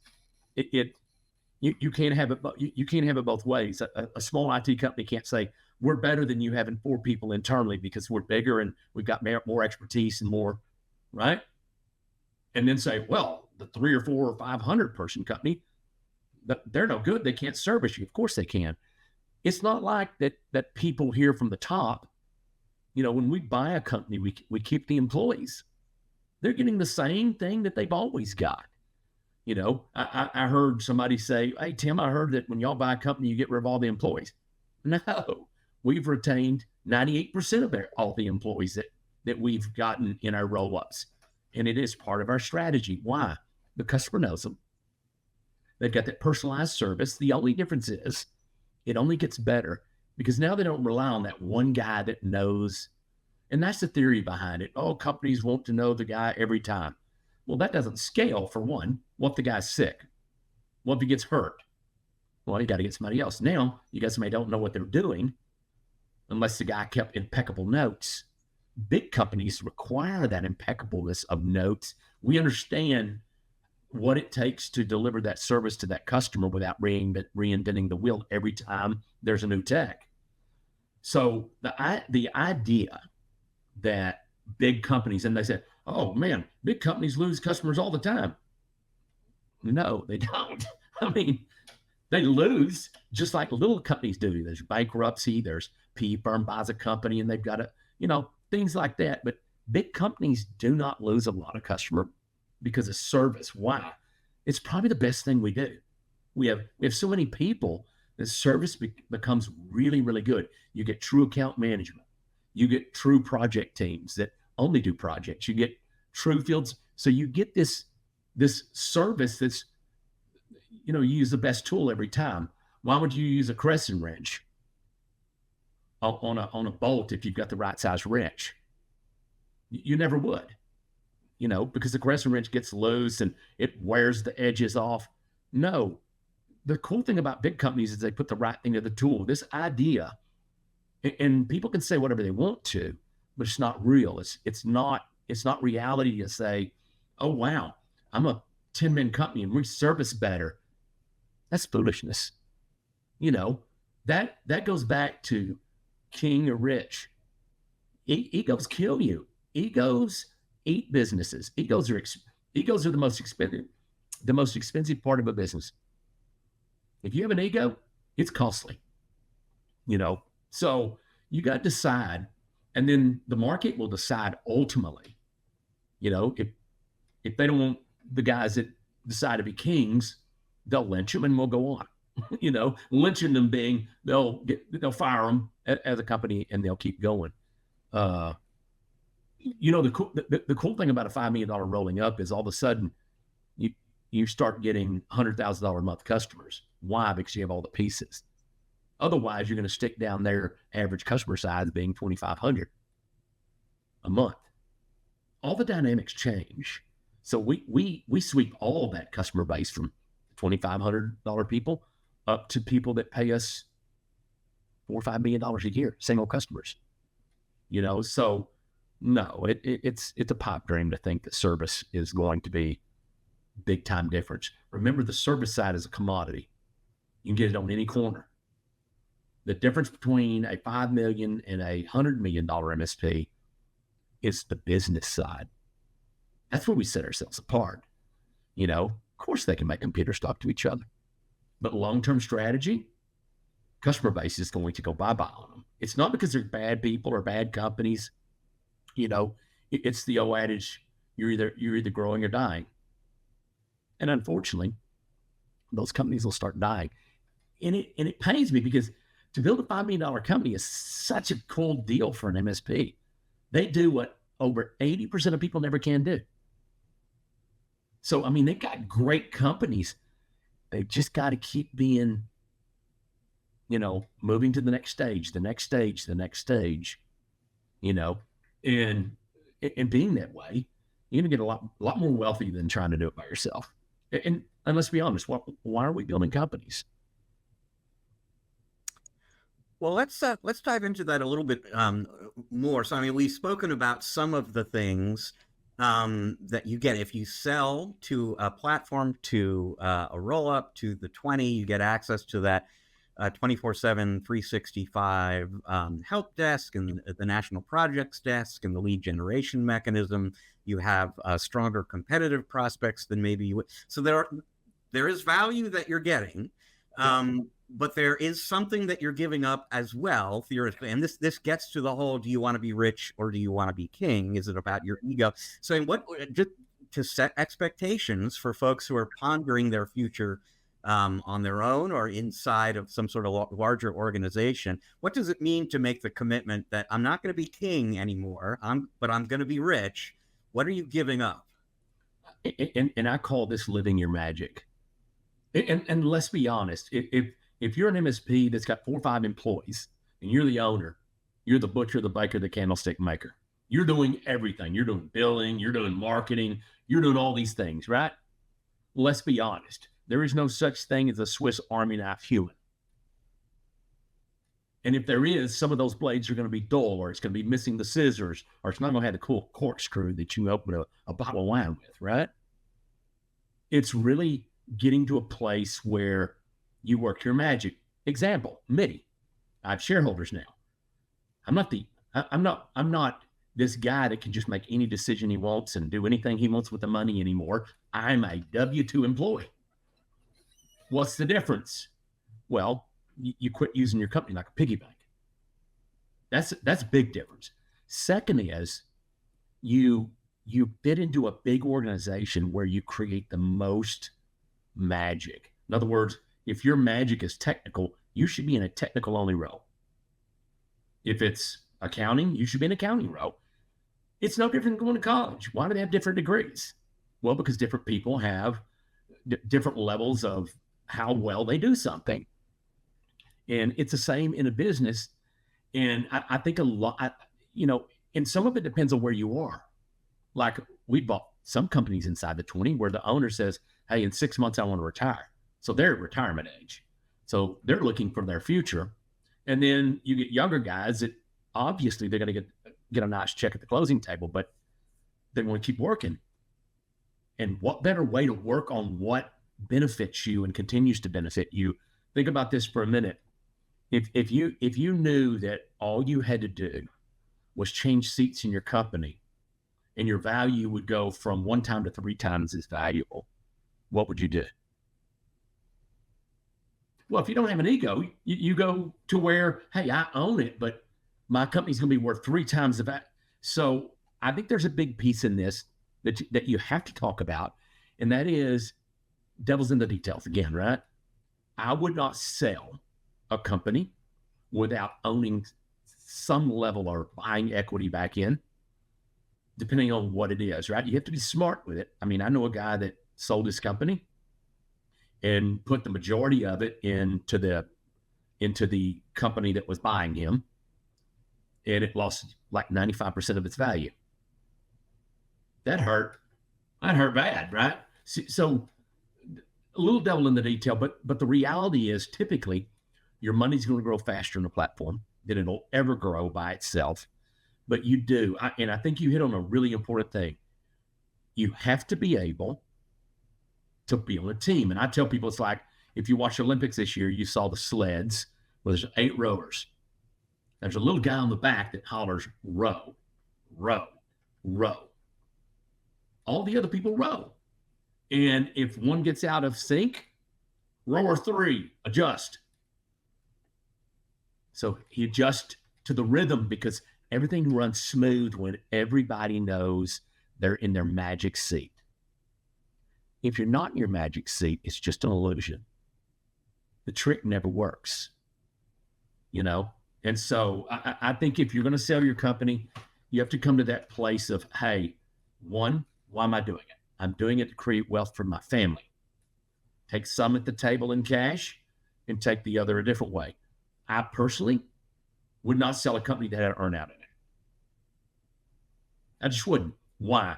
you can't have it. You can't have it both ways. A small IT company can't say we're better than you having 4 people internally because we're bigger and we've got more expertise and more, right? And then say, well, the 3 or 4 or 500 person company, they're no good. They can't service you. Of course they can. It's not like that people here from the top. When we buy a company, we keep the employees. They're getting the same thing that they've always got. I heard somebody say, hey, Tim, I heard that when y'all buy a company, you get rid of all the employees. No, we've retained 98% of all the employees that we've gotten in our roll-ups. And it is part of our strategy. Why? The customer knows them. They've got that personalized service. The only difference is it only gets better because now they don't rely on that one guy that knows. And that's the theory behind it. Companies want to know the guy every time. Well, that doesn't scale, for one. What if the guy's sick? What if he gets hurt? Well, you got to get somebody else. Now, you got somebody don't know what they're doing unless the guy kept impeccable notes. Big companies require that impeccableness of notes. We understand what it takes to deliver that service to that customer without reinventing the wheel every time there's a new tech. So the idea that big companies, and they said, oh man, big companies lose customers all the time. No, they don't. I mean, they lose just like little companies do. There's bankruptcy, there's PE firm buys a company and they've got to, things like that. But big companies do not lose a lot of customer because of service. Why? It's probably the best thing we do. We have so many people that service becomes really, really good. You get true account management. You get true project teams that only do projects. You get true fields. So you get this service that's, you use the best tool every time. Why would you use a crescent wrench on a bolt if you've got the right size wrench? You never would, because the crescent wrench gets loose and it wears the edges off. No, the cool thing about big companies is they put the right thing to the tool. This idea, and people can say whatever they want to, but it's not real. It's not reality to say, oh wow, I'm a 10-man company and we service better. That's foolishness. That goes back to king or rich. Egos kill you. Egos eat businesses. Egos are the most expensive part of a business. If you have an ego, it's costly. So you got to decide, and then the market will decide ultimately. If they don't want the guys that decide to be kings, they'll lynch them and we'll go on. Lynching them being they'll fire them as a company and they'll keep going. The cool thing about a $5 million rolling up is all of a sudden you start getting $100,000 a month customers. Why? Because you have all the pieces. Otherwise, you're going to stick down their average customer size being 2,500 a month. All the dynamics change. So we sweep all of that customer base from $2,500 people up to people that pay us $4 or $5 million a year, single customers. So no, it's a pipe dream to think that service is going to be big time difference. Remember, the service side is a commodity. You can get it on any corner. The difference between a $5 million and a $100 million MSP is the business side. That's where we set ourselves apart. Of course they can make computers talk to each other, but long-term strategy, customer base is going to go bye-bye on them. It's not because they're bad people or bad companies. It's the old adage, you're either growing or dying. And unfortunately, those companies will start dying. And it pains me because to build a $5 million company is such a cool deal for an MSP. They do what over 80% of people never can do. So, they've got great companies. They've just got to keep being, moving to the next stage, the next stage, and being that way, you're going to get a lot more wealthy than trying to do it by yourself. And let's be honest, why are we building companies? Well, let's dive into that a little bit more. So, we've spoken about some of the things that you get if you sell to a platform, to a roll-up, to the 20, you get access to that 24/7, 365 help desk and the national projects desk and the lead generation mechanism. You have stronger competitive prospects than maybe you would. So there is value that you're getting. But there is something that you're giving up as well, theoretically. And this gets to the whole, do you want to be rich or do you want to be king? Is it about your ego? So just to set expectations for folks who are pondering their future on their own or inside of some sort of larger organization, what does it mean to make the commitment that I'm not going to be king anymore, but I'm going to be rich? What are you giving up? And I call this living your magic. And let's be honest, if you're an MSP that's got 4 or 5 employees and you're the owner, you're the butcher, the baker, the candlestick maker. You're doing everything. You're doing billing, you're doing marketing, you're doing all these things, right? Let's be honest. There is no such thing as a Swiss Army knife human. And if there is, some of those blades are going to be dull, or it's going to be missing the scissors, or it's not going to have the cool corkscrew that you open a bottle of wine with, right? It's really getting to a place where you work your magic. Example, MIDI. I have shareholders now. I'm not this guy that can just make any decision he wants and do anything he wants with the money anymore. I'm a W-2 employee. What's the difference? Well, you quit using your company like a piggy bank. That's a big difference. Second is you fit into a big organization where you create the most magic. In other words, if your magic is technical, you should be in a technical only role. If it's accounting, you should be in an accounting role. It's no different than going to college. Why do they have different degrees? Well, because different people have different levels of how well they do something. And it's the same in a business. And I think a lot, and some of it depends on where you are. Like we bought some companies inside the 20 where the owner says, hey, in 6 months, I want to retire. So they're at retirement age. So they're looking for their future. And then you get younger guys that obviously they're going to get a nice check at the closing table, but they want to keep working. And what better way to work on what benefits you and continues to benefit you? Think about this for a minute. If you knew that all you had to do was change seats in your company and your value would go from 1 time to 3 times as valuable, what would you do? Well, if you don't have an ego, you go to where, hey, I own it, but my company's going to be worth 3 times the value. So I think there's a big piece in this that you have to talk about, and that is devil's in the details again, right? I would not sell a company without owning some level or buying equity back in, depending on what it is, right? You have to be smart with it. I mean, I know a guy that sold his company and put the majority of it into the company that was buying him, and it lost like 95% of its value. That hurt bad, right? So a little devil in the detail, but the reality is typically your money's going to grow faster in a platform than it'll ever grow by itself. But you do, and I think you hit on a really important thing. You have to be able to be on a team. And I tell people, it's like, if you watch the Olympics this year, you saw the sleds where there's 8 rowers. There's a little guy on the back that hollers, row, row, row. All the other people row. And if one gets out of sync, rower 3, adjust. So he adjusts to the rhythm because everything runs smooth when everybody knows they're in their magic seat. If you're not in your magic seat, it's just an illusion. The trick never works, And so I think if you're going to sell your company, you have to come to that place of, hey, 1, why am I doing it? I'm doing it to create wealth for my family. Take some at the table in cash and take the other a different way. I personally would not sell a company that had an earn-out in it. I just wouldn't. Why?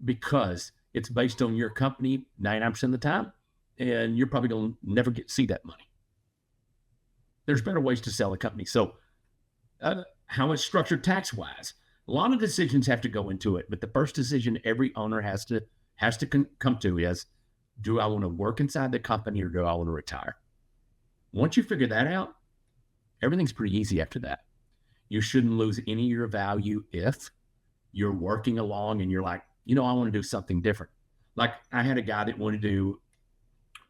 Because it's based on your company 99% of the time, and you're probably going to never see that money. There's better ways to sell a company. So how it's structured tax-wise, a lot of decisions have to go into it, but the first decision every owner has to come to is, do I want to work inside the company or do I want to retire? Once you figure that out, everything's pretty easy after that. You shouldn't lose any of your value if you're working along and you're like, I want to do something different. Like I had a guy that wanted to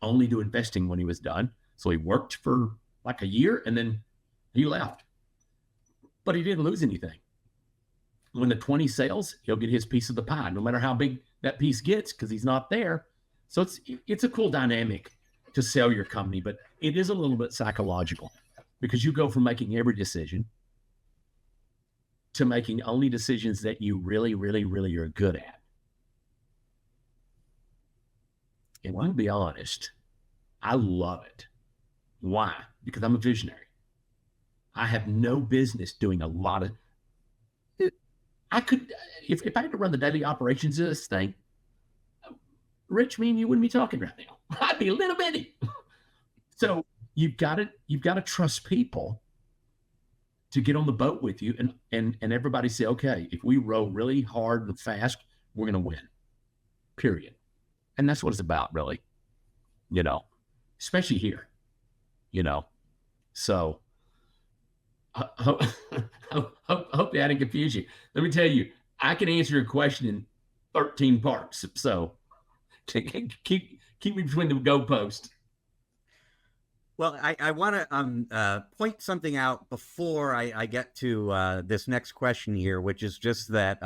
only do investing when he was done. So he worked for like a year and then he left, but he didn't lose anything. When the 20 sells, he'll get his piece of the pie, no matter how big that piece gets, because he's not there. So it's a cool dynamic to sell your company, but it is a little bit psychological because you go from making every decision to making only decisions that you really, really, really are good at. And I'll be honest, I love it. Why? Because I'm a visionary. I have no business doing a lot of. I could, if I had to run the daily operations of this thing, Rich, me and you wouldn't be talking right now. I'd be a little bitty. So you've got to trust people to get on the boat with you, and everybody say, okay, if we row really hard and fast, we're going to win. Period. And that's what it's about, really. Especially here. So hope that didn't confuse you. Let me tell you, I can answer your question in 13 parts. So keep me between the goalposts. Well, I want to point something out before I get to this next question here, which is just that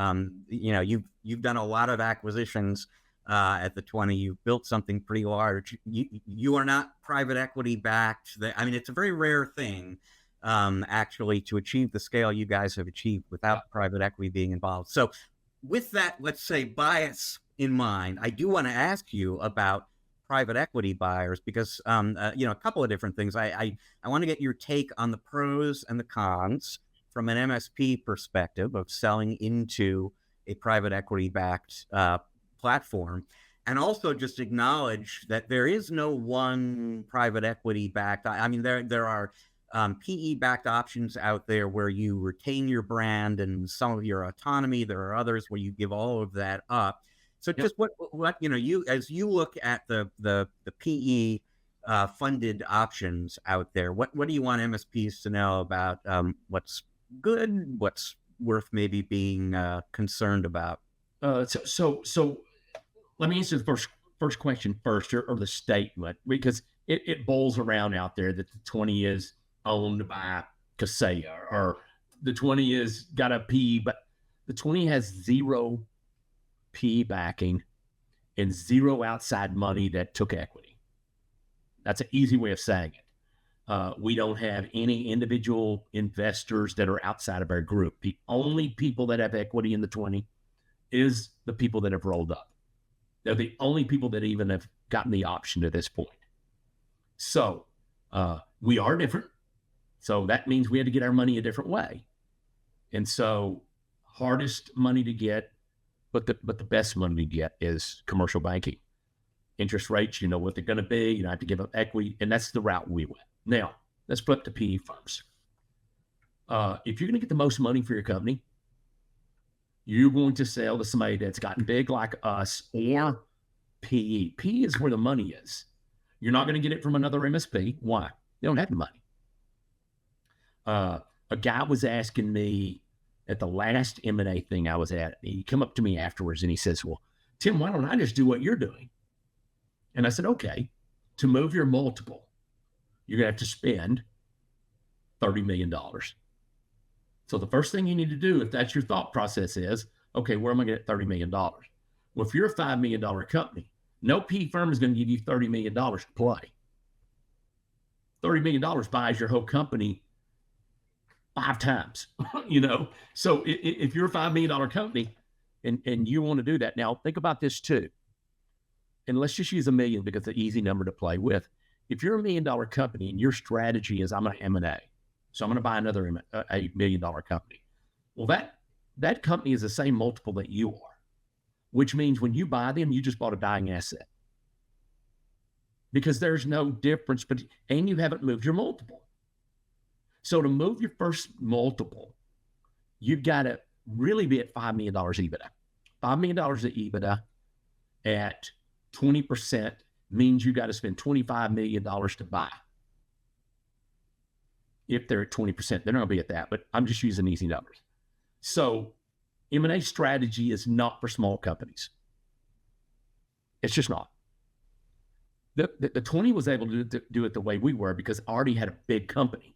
you've done a lot of acquisitions at the 20. You've built something pretty large. You are not private equity backed. It's a very rare thing actually to achieve the scale you guys have achieved without private equity being involved. So with that, let's say, bias in mind, I do want to ask you about private equity buyers because, a couple of different things. I want to get your take on the pros and the cons from an MSP perspective of selling into a private equity backed platform. And also just acknowledge that there is no one private equity backed. I mean, there are PE-backed options out there where you retain your brand and some of your autonomy. There are others where you give all of that up. So just what you as you look at the PE funded options out there, what do you want MSPs to know about what's good, what's worth maybe being concerned about? So let me answer the first question first, or the statement, because it bowls around out there that the 20 is owned by Kaseya, or the 20 is got a PE, but the 20 has zero PE backing and zero outside money that took equity. That's an easy way of saying it. We don't have any individual investors that are outside of our group. The only people that have equity in the 20 is the people that have rolled up. They're the only people that even have gotten the option to this point. So we are different. So that means we had to get our money a different way. And so hardest money to get, but the best money to get is commercial banking. Interest rates, you know what they're going to be. You don't have to give up equity. And that's the route we went. Now, let's flip to PE firms. If you're going to get the most money for your company, you're going to sell to somebody that's gotten big like us, or PE. PE is where the money is. You're not going to get it from another MSP. Why? They don't have the money. A guy was asking me at the last M&A thing I was at, he come up to me afterwards and he says, well, Tim, why don't I just do what you're doing? And I said, okay, to move your multiple, you're going to have to spend $30 million. So the first thing you need to do, if that's your thought process, is, okay, where am I going to get $30 million? Well, if you're a $5 million company, no PE firm is going to give you $30 million to play. $30 million buys your whole company 5 times, So if you're a $5 million company and you want to do that, now think about this too. And let's just use $1 million because it's an easy number to play with. If you're $1 million company and your strategy is I'm going to M&A, so I'm going to buy another $1 million company. Well, that company is the same multiple that you are, which means when you buy them, you just bought a dying asset because there's no difference, and you haven't moved your multiple. So to move your first multiple, you've got to really be at $5 million EBITDA. $5 million of EBITDA at 20% means you got to spend $25 million to buy. If they're at 20%, they're not going to be at that, but I'm just using easy numbers. So M&A strategy is not for small companies. It's just not. The 20 was able to do it the way we were because I already had a big company.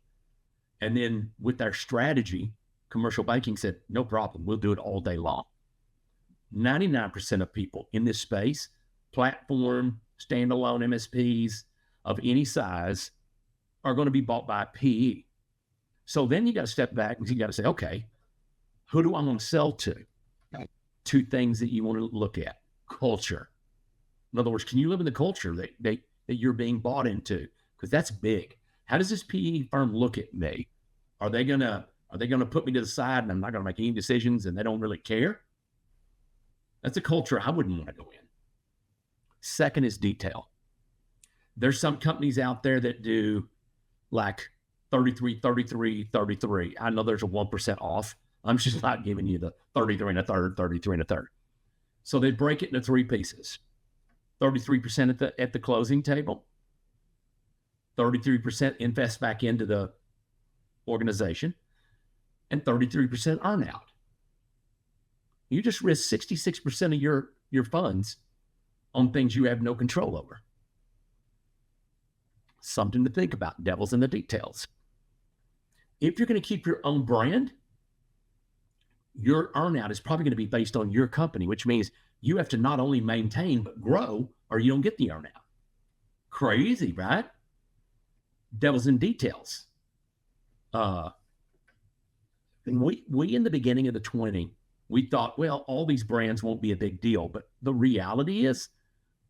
And then with our strategy, commercial banking said, no problem, we'll do it all day long. 99% of people in this space, platform, standalone MSPs of any size, are going to be bought by PE. So then you got to step back and you got to say, okay, who do I want to sell to? 2 things that you want to look at. Culture. In other words, can you live in the culture that you're being bought into? Because that's big. How does this PE firm look at me? Are they gonna put me to the side and I'm not gonna make any decisions and they don't really care? That's a culture I wouldn't want to go in. Second is detail. There's some companies out there that do like 33, 33, 33. I know there's a 1% off. I'm just not giving you the 33 and a third, 33 and a third. So they break it into 3 pieces. 33% at the closing table. 33% invest back into the organization, and 33% earn out. You just risk 66% of your funds on things you have no control over. Something to think about, devil's in the details. If you're going to keep your own brand, your earn out is probably going to be based on your company, which means you have to not only maintain, but grow, or you don't get the earn out. Crazy, right? Devil's in details. And we in the beginning of the 20, we thought, well, all these brands won't be a big deal. But the reality is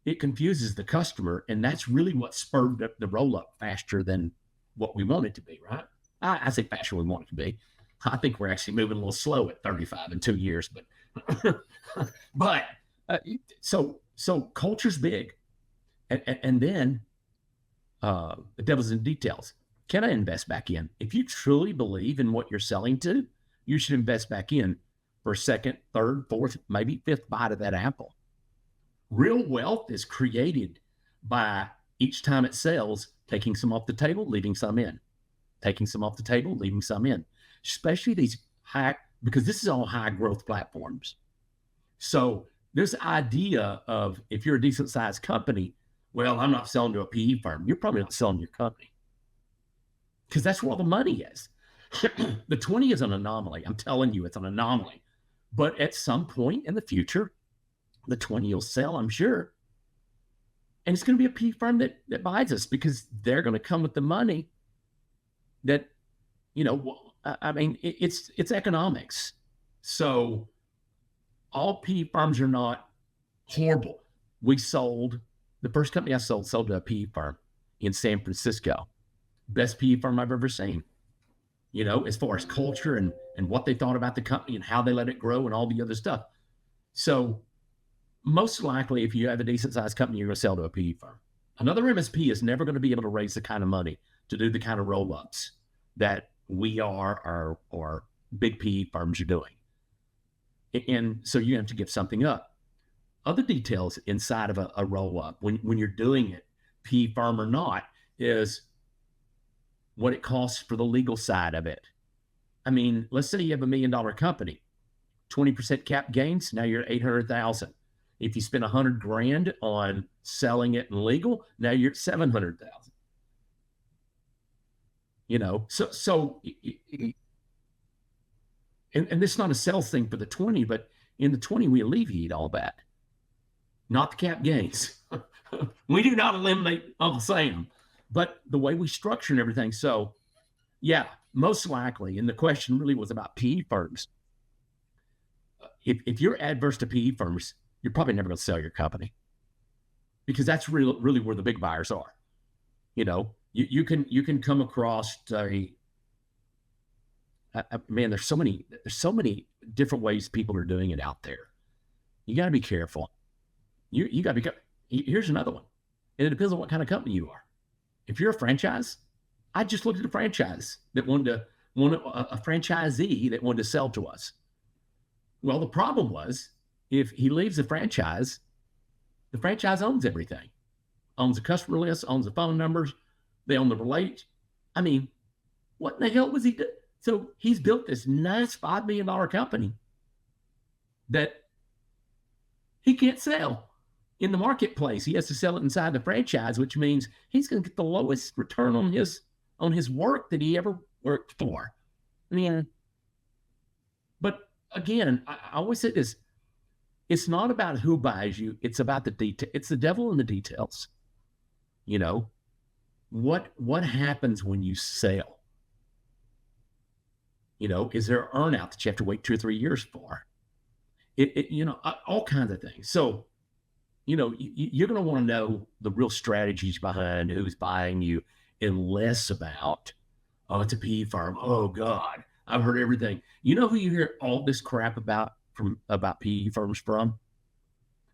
it confuses the customer. And that's really what spurred the roll up faster than what we want it to be, right? I say faster than we want it to be. I think we're actually moving a little slow at 35 in 2 years, but so culture's big. And then the devil's in the details. Can I invest back in? If you truly believe in what you're selling to, you should invest back in for a second, third, fourth, maybe fifth bite of that apple. Real wealth is created by each time it sells, taking some off the table, leaving some in. Taking some off the table, leaving some in. Especially these because this is all high growth platforms. So this idea of if you're a decent sized company, well, I'm not selling to a PE firm. You're probably not selling to your company because that's where all the money is. The 20 is an anomaly. I'm telling you, it's an anomaly. But at some point in the future, the 20 will sell, I'm sure. And it's going to be a PE firm that buys us because they're going to come with the money that, I mean, it's economics. So all PE firms are not horrible. The first company I sold to a PE firm in San Francisco. Best PE firm I've ever seen, as far as culture and what they thought about the company and how they let it grow and all the other stuff. So most likely, if you have a decent sized company, you're going to sell to a PE firm. Another MSP is never going to be able to raise the kind of money to do the kind of roll-ups that we are or big PE firms are doing. And so you have to give something up. Other details inside of a roll-up when you're doing it, PE firm or not, is what it costs for the legal side of it. I mean, let's say you have $1 million company, 20% cap gains, now you're at 800,000. If you spend $100,000 on selling it and legal, now you're at 700,000. And this is not a sales thing for the 20, but in the 20, we alleviate all that. Not the cap gains. We do not eliminate Uncle Sam, but the way we structure and everything. So yeah, most likely, and the question really was about PE firms. If you're adverse to PE firms, you're probably never going to sell your company because that's really where the big buyers are. You can come across man, there's so many different ways people are doing it out there. You got to be careful. You got to be careful. Here's another one. And it depends on what kind of company you are. If you're a franchise, I just looked at a franchise that wanted a franchisee that wanted to sell to us. Well, the problem was if he leaves the franchise owns everything, owns the customer list, owns the phone numbers, they own the relate. I mean, what in the hell was he doing? So he's built this nice $5 million company that he can't sell in the marketplace. He has to sell it inside the franchise, which means he's going to get the lowest return on his work that he ever worked for. Yeah. But again, I always say this: it's not about who buys you; it's about the detail. It's the devil in the details. What happens when you sell? Is there an earn out that you have to wait 2 or 3 years for? All kinds of things. So, you're going to want to know the real strategies behind who's buying you, and less about, oh, it's a PE firm. Oh God, I've heard everything. You know who you hear all this crap about PE firms from?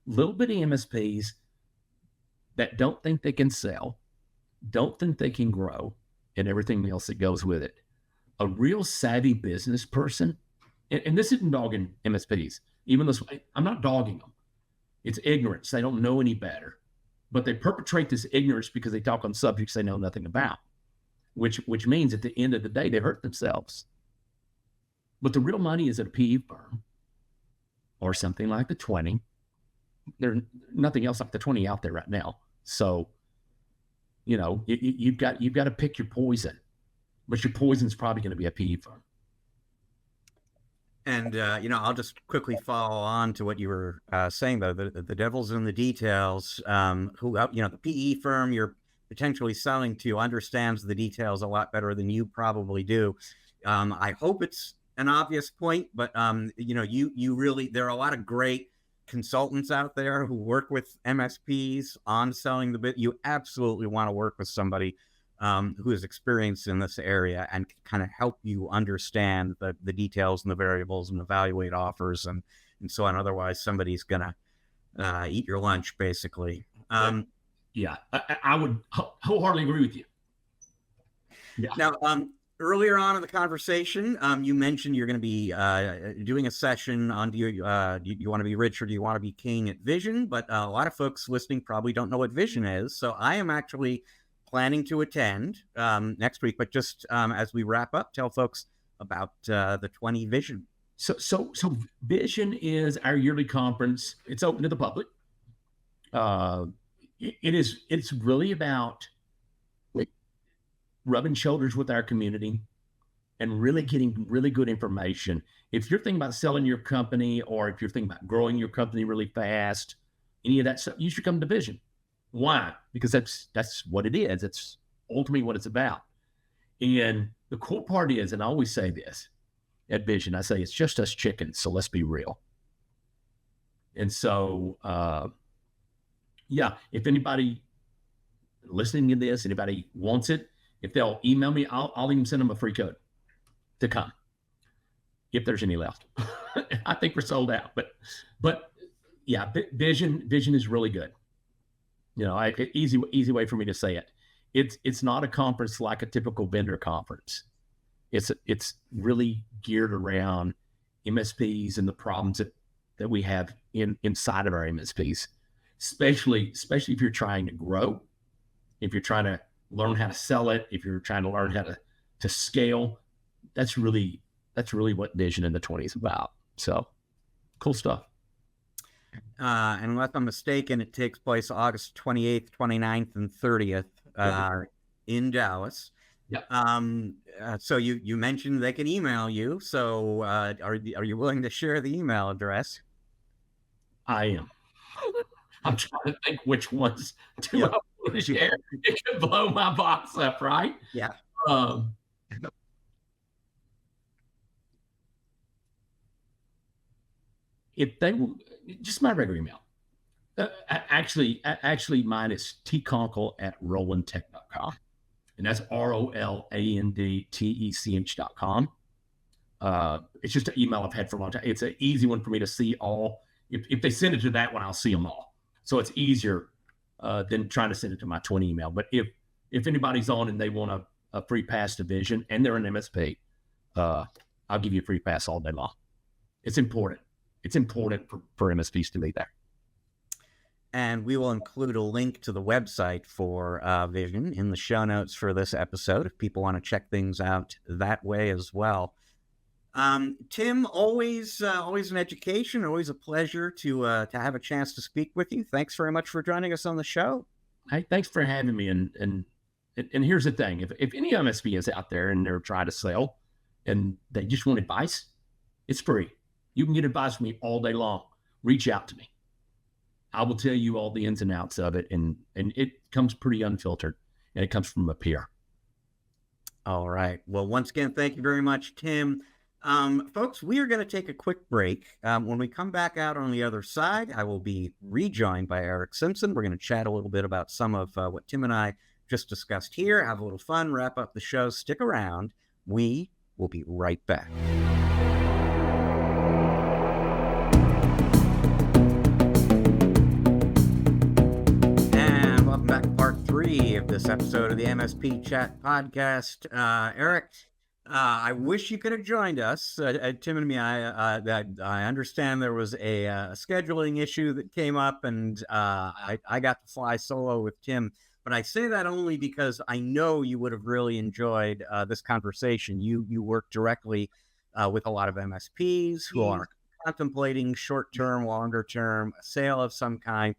Little bitty MSPs that don't think they can sell, don't think they can grow, and everything else that goes with it. A real savvy business person, and this isn't dogging MSPs, even though I'm not dogging them. It's ignorance. They don't know any better, but they perpetrate this ignorance because they talk on subjects they know nothing about, which means at the end of the day, they hurt themselves. But the real money is at a PE firm or something like the 20. There's nothing else like the 20 out there right now. So, you've got to pick your poison. But your poison's probably going to be a PE firm. And, I'll just quickly follow on to what you were saying, though. The devil's in the details. The PE firm, you're potentially selling to understands the details a lot better than you probably do. I hope it's an obvious point, but you really, there are a lot of great consultants out there who work with MSPs on selling the bit. You absolutely want to work with somebody who is experienced in this area and kind of help you understand the details and the variables and evaluate offers and so on. Otherwise, somebody's gonna eat your lunch, basically. Yeah, I would wholeheartedly agree with you. Yeah. Now, earlier on in the conversation, you mentioned you're going to be doing a session on do you want to be rich or do you want to be king at Vision? But a lot of folks listening probably don't know what Vision is. So I am actually planning to attend next week. But just as we wrap up, tell folks about the 20 Vision. So Vision is our yearly conference. It's open to the public. It's really about rubbing shoulders with our community and really getting really good information. If you're thinking about selling your company or if you're thinking about growing your company really fast, any of that stuff, you should come to Vision. Why? Because that's what it is. It's ultimately what it's about. And the cool part is, and I always say this at Vision, I say it's just us chickens, so let's be real. And so, if anybody listening to this, anybody wants it, if they'll email me, I'll even send them a free code to come, if there's any left. I think we're sold out, but yeah, Vision is really good. Easy way for me to say it. It's not a conference like a typical vendor conference. It's really geared around MSPs and the problems that we have inside of our MSPs, especially if you're trying to grow, if you're trying to learn how to sell it, if you're trying to learn how to scale. That's really what Vision in the 20 is about. So cool stuff. And unless I'm mistaken, it takes place August 28th, 29th, and 30th in Dallas. Yeah. So you mentioned they can email you. So are you willing to share the email address? I am. I'm trying to think which ones to share. It could blow my box up, right? Yeah. If they will, just my regular email. Actually, mine is tconkle @rolandtech.com. And that's ROLANDTECH.com. It's just an email I've had for a long time. It's an easy one for me to see all. If they send it to that one, I'll see them all. So it's easier than trying to send it to my 20 email. But if anybody's on and they want a free pass to Vision and they're an MSP, I'll give you a free pass all day long. It's important. It's important for MSPs to be there. And we will include a link to the website for Vision in the show notes for this episode if people want to check things out that way as well. Tim, always an education, always a pleasure to have a chance to speak with you. Thanks very much for joining us on the show. Hey, thanks for having me. And here's the thing: if any MSP is out there and they're trying to sell and they just want advice, it's free. You can get advice from me all day long. Reach out to me. I will tell you all the ins and outs of it, and it comes pretty unfiltered, and it comes from a peer. All right. Well, once again, thank you very much, Tim. Folks, we are going to take a quick break. When we come back out on the other side, I will be rejoined by Eric Simpson. We're going to chat a little bit about some of what Tim and I just discussed here, have a little fun, wrap up the show. Stick around. We will be right back. And welcome back to part 3 of this episode of the MSP Chat Podcast. Eric, I wish you could have joined us. Tim and me, I understand there was a scheduling issue that came up, and I got to fly solo with Tim. But I say that only because I know you would have really enjoyed this conversation. You work directly with a lot of MSPs who are contemplating short-term, longer-term sale of some kind,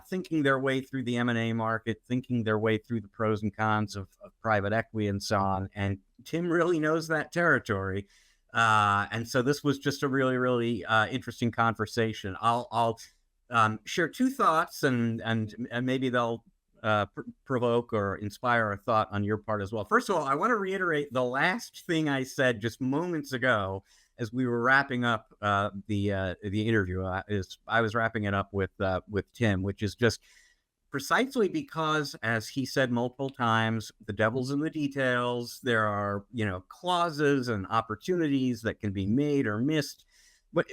thinking their way through the M&A market, thinking their way through the pros and cons of private equity and so on. And Tim really knows that territory. And so this was just a really, really interesting conversation. I'll share 2 thoughts and maybe they'll provoke or inspire a thought on your part as well. First of all, I want to reiterate the last thing I said just moments ago as we were wrapping up the interview. I was wrapping it up with Tim, which is just precisely because, as he said multiple times, the devil's in the details. There are, clauses and opportunities that can be made or missed. But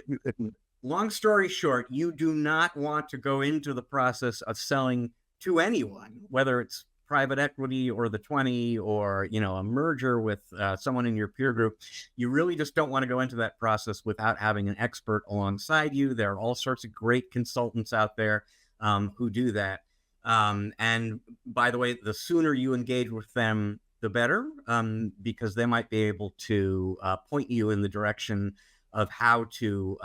long story short, you do not want to go into the process of selling to anyone, whether it's private equity or the 20 or, a merger with someone in your peer group. You really just don't want to go into that process without having an expert alongside you. There are all sorts of great consultants out there who do that. And by the way, the sooner you engage with them, the better, because they might be able to point you in the direction of how to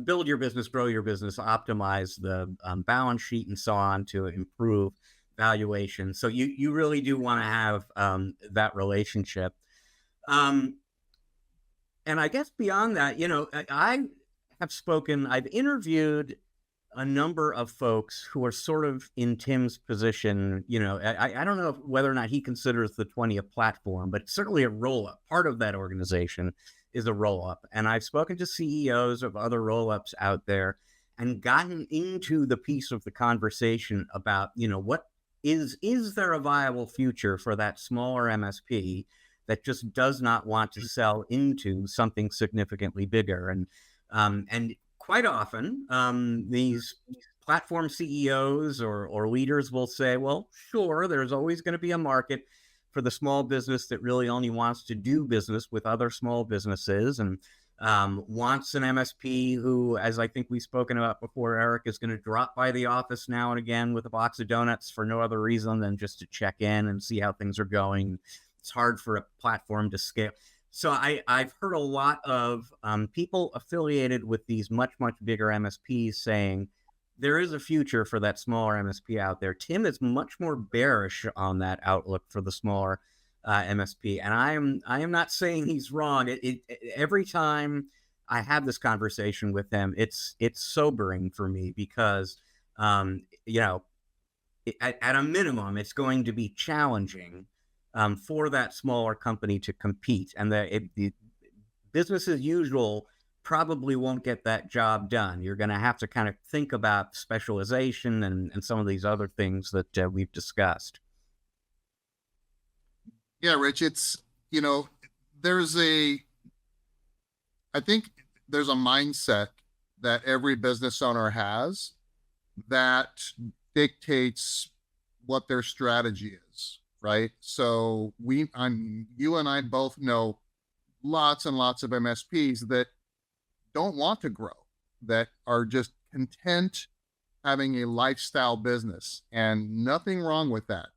build your business, grow your business, optimize the balance sheet and so on to improve valuation. So you really do want to have that relationship. And I guess beyond that, I've interviewed a number of folks who are sort of in Tim's position. I don't know whether or not he considers the 20 a platform, but certainly a roll-up. Part of that organization is a roll-up. And I've spoken to CEOs of other roll-ups out there and gotten into the piece of the conversation about, what is there a viable future for that smaller MSP that just does not want to sell into something significantly bigger? And quite often, these platform CEOs or leaders will say, well, sure, there's always going to be a market for the small business that really only wants to do business with other small businesses and wants an MSP who, as I think we've spoken about before, Eric, is going to drop by the office now and again with a box of donuts for no other reason than just to check in and see how things are going. It's hard for a platform to scale. So I've heard a lot of people affiliated with these much, much bigger MSPs saying there is a future for that smaller MSP out there. Tim is much more bearish on that outlook for the smaller MSP. And I am not saying he's wrong. Every time I have this conversation with him, it's sobering for me because, at a minimum, it's going to be challenging for that smaller company to compete, and the business as usual probably won't get that job done. You're going to have to kind of think about specialization and some of these other things that we've discussed. Yeah, Rich, it's, I think there's a mindset that every business owner has that dictates what their strategy is. Right. So you and I both know lots and lots of MSPs that don't want to grow, that are just content having a lifestyle business, and nothing wrong with that.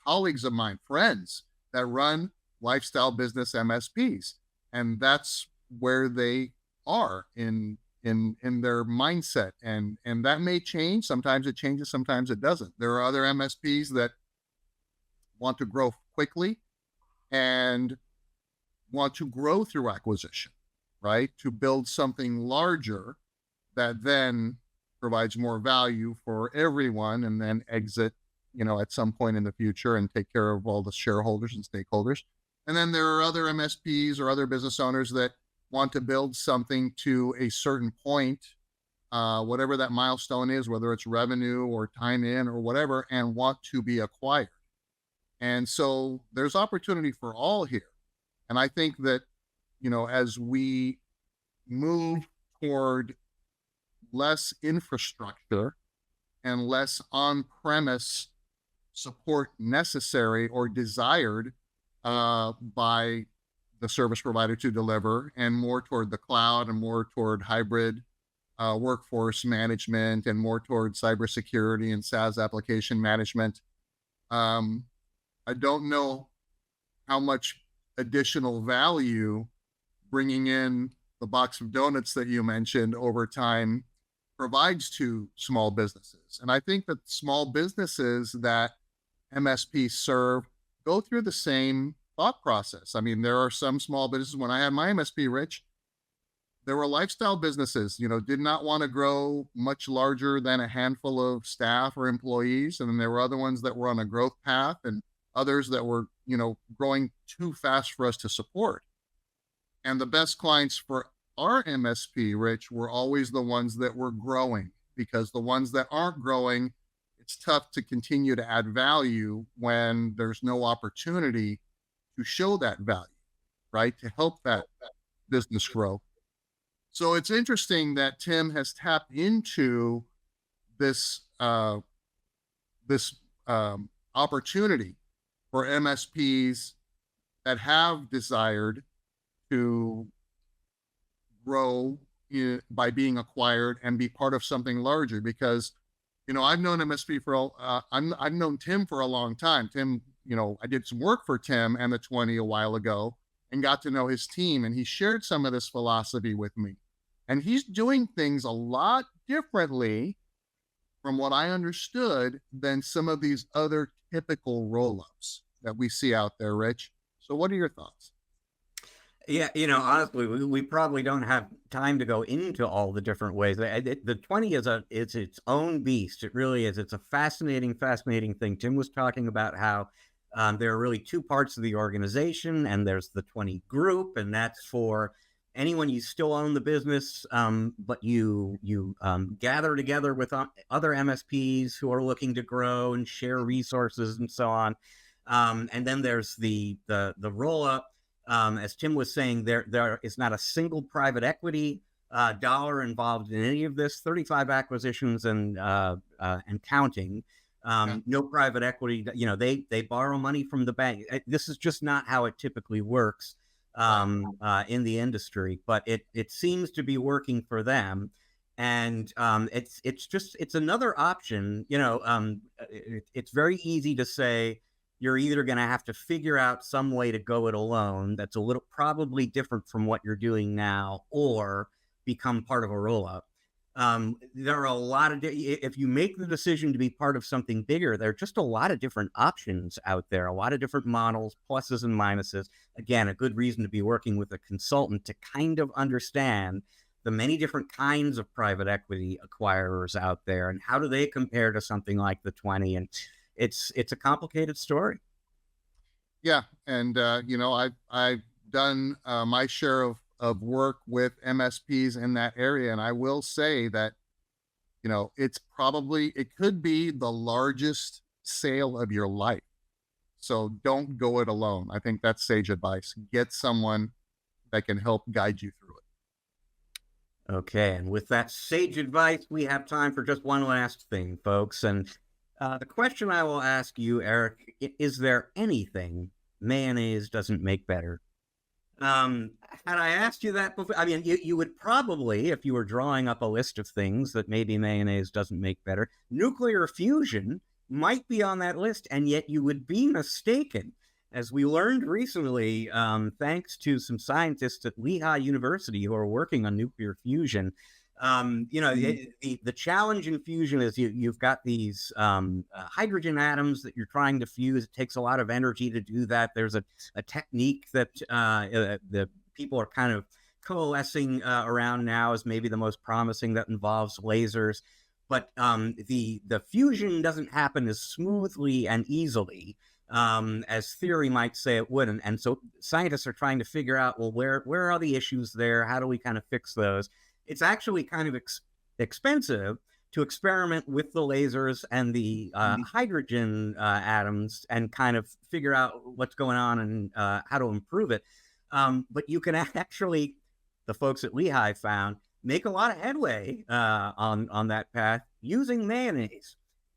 Colleagues of mine, friends that run lifestyle business MSPs, and that's where they are in their mindset. And that may change. Sometimes it changes, sometimes it doesn't. There are other MSPs that want to grow quickly and want to grow through acquisition, right? To build something larger that then provides more value for everyone and then exit, at some point in the future and take care of all the shareholders and stakeholders. And then there are other MSPs or other business owners that want to build something to a certain point, whatever that milestone is, whether it's revenue or time in or whatever, and want to be acquired. And so there's opportunity for all here. And I think that, as we move toward less infrastructure and less on-premise support necessary or desired by the service provider to deliver, and more toward the cloud and more toward hybrid workforce management and more toward cybersecurity and SaaS application management, I don't know how much additional value bringing in the box of donuts that you mentioned over time provides to small businesses. And I think that small businesses that MSPs serve go through the same thought process. There are some small businesses, when I had my MSP, Rich, there were lifestyle businesses, did not want to grow much larger than a handful of staff or employees. And then there were other ones that were on a growth path and others that were, growing too fast for us to support. And the best clients for our MSP, Rich, were always the ones that were growing, because the ones that aren't growing, it's tough to continue to add value when there's no opportunity to show that value, right? To help that business grow. So it's interesting that Tim has tapped into this opportunity for MSPs that have desired to grow by being acquired and be part of something larger. Because I've known I've known Tim for a long time. Tim, I did some work for Tim and the 20 a while ago and got to know his team, and he shared some of this philosophy with me. And he's doing things a lot differently, from what I understood, than some of these other typical roll-ups that we see out there, Rich. So what are your thoughts? Yeah, honestly, we probably don't have time to go into all the different ways. The 20 is its own beast. It really is. It's a fascinating thing. Tim was talking about how there are really two parts of the organization, and there's the 20 group, and that's for anyone you still own the business, but you gather together with other MSPs who are looking to grow and share resources and so on. And then there's the roll up. As Tim was saying, there is not a single private equity dollar involved in any of this. 35 acquisitions and counting. No private equity. They borrow money from the bank. This is just not how it typically works in the industry, but it seems to be working for them. And it's another option. It's very easy to say, you're either going to have to figure out some way to go it alone that's a little probably different from what you're doing now, or become part of a roll-up. There are a lot of, if you make the decision to be part of something bigger, there are just a lot of different options out there, a lot of different models, pluses and minuses. Again, a good reason to be working with a consultant to kind of understand the many different kinds of private equity acquirers out there and how do they compare to something like the 20. And it's a complicated story. Yeah. And, I've done my share of work with MSPs in that area. And I will say that, it could be the largest sale of your life. So don't go it alone. I think that's sage advice. Get someone that can help guide you through it. Okay. And with that sage advice, we have time for just one last thing, folks. And the question I will ask you, Eric, is there anything mayonnaise doesn't make better? Had I asked you that before, you would probably, if you were drawing up a list of things that maybe mayonnaise doesn't make better, nuclear fusion might be on that list, and yet you would be mistaken. As we learned recently, thanks to some scientists at Lehigh University who are working on nuclear fusion, the challenge in fusion is you've got these hydrogen atoms that you're trying to fuse. It takes a lot of energy to do that. There's a technique that the people are kind of coalescing around now as maybe the most promising, that involves lasers. But the fusion doesn't happen as smoothly and easily as theory might say it would. And so scientists are trying to figure out, well, where are the issues there? How do we kind of fix those? It's actually kind of expensive to experiment with the lasers and the hydrogen atoms and kind of figure out what's going on and how to improve it. But you can actually, the folks at Lehigh found, make a lot of headway on that path using mayonnaise.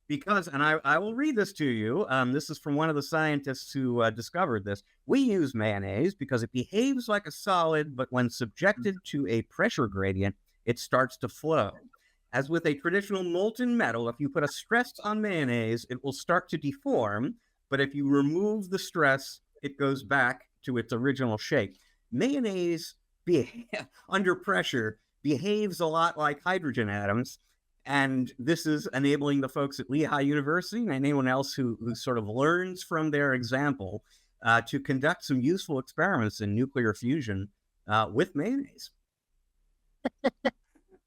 Because, and I will read this to you, this is from one of the scientists who discovered this. We use mayonnaise because it behaves like a solid, but when subjected to a pressure gradient, it starts to flow. As with a traditional molten metal, if you put a stress on mayonnaise, it will start to deform, but if you remove the stress, it goes back to its original shape. Mayonnaise, under pressure, behaves a lot like hydrogen atoms. And this is enabling the folks at Lehigh University and anyone else who sort of learns from their example to conduct some useful experiments in nuclear fusion with mayonnaise.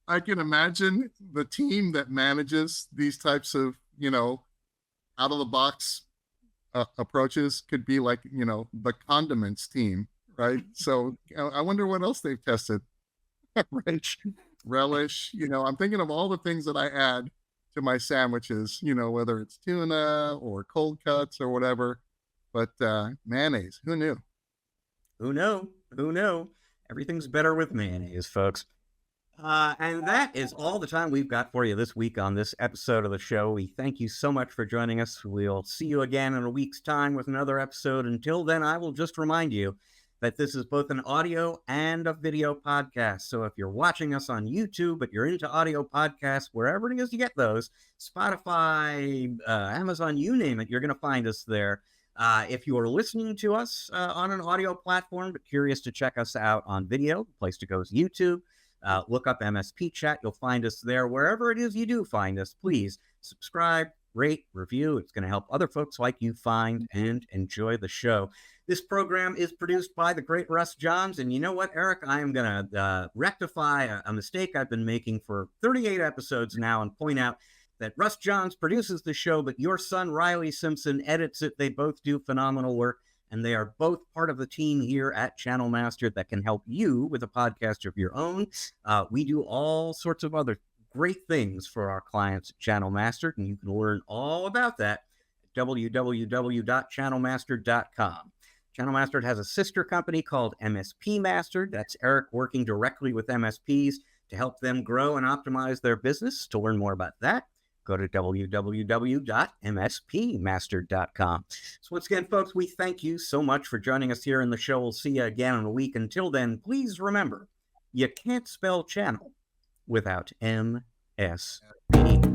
I can imagine the team that manages these types of, out of the box approaches could be like, the condiments team, right? So I wonder what else they've tested. Rich, relish, I'm thinking of all the things that I add to my sandwiches, whether it's tuna or cold cuts or whatever. But mayonnaise, who knew? Who know? Who know? Everything's better with mayonnaise, folks. And that is all the time we've got for you this week on this episode of the show. We thank you so much for joining us. We'll see you again in a week's time with another episode. Until then, I will just remind you that this is both an audio and a video podcast. So if you're watching us on YouTube, but you're into audio podcasts, wherever it is you get those, Spotify, Amazon, you name it, you're going to find us there. If you are listening to us on an audio platform, but curious to check us out on video, the place to go is YouTube. Look up MSP Chat. You'll find us there. Wherever it is you do find us, please subscribe, rate, review. It's going to help other folks like you find and enjoy the show. This program is produced by the great Russ Johns. And you know what, Eric? I am going to rectify a mistake I've been making for 38 episodes now and point out that Russ Johns produces the show, but your son, Riley Simpson, edits it. They both do phenomenal work. And they are both part of the team here at Channel Master that can help you with a podcast of your own. We do all sorts of other great things for our clients at Channel Master, and you can learn all about that at www.channelmaster.com. Channel Master has a sister company called MSP Master. That's Eric working directly with MSPs to help them grow and optimize their business. To learn more about that, go to www.mspmaster.com. So once again, folks, we thank you so much for joining us here in the show. We'll see you again in a week. Until then, please remember, you can't spell channel without MSP.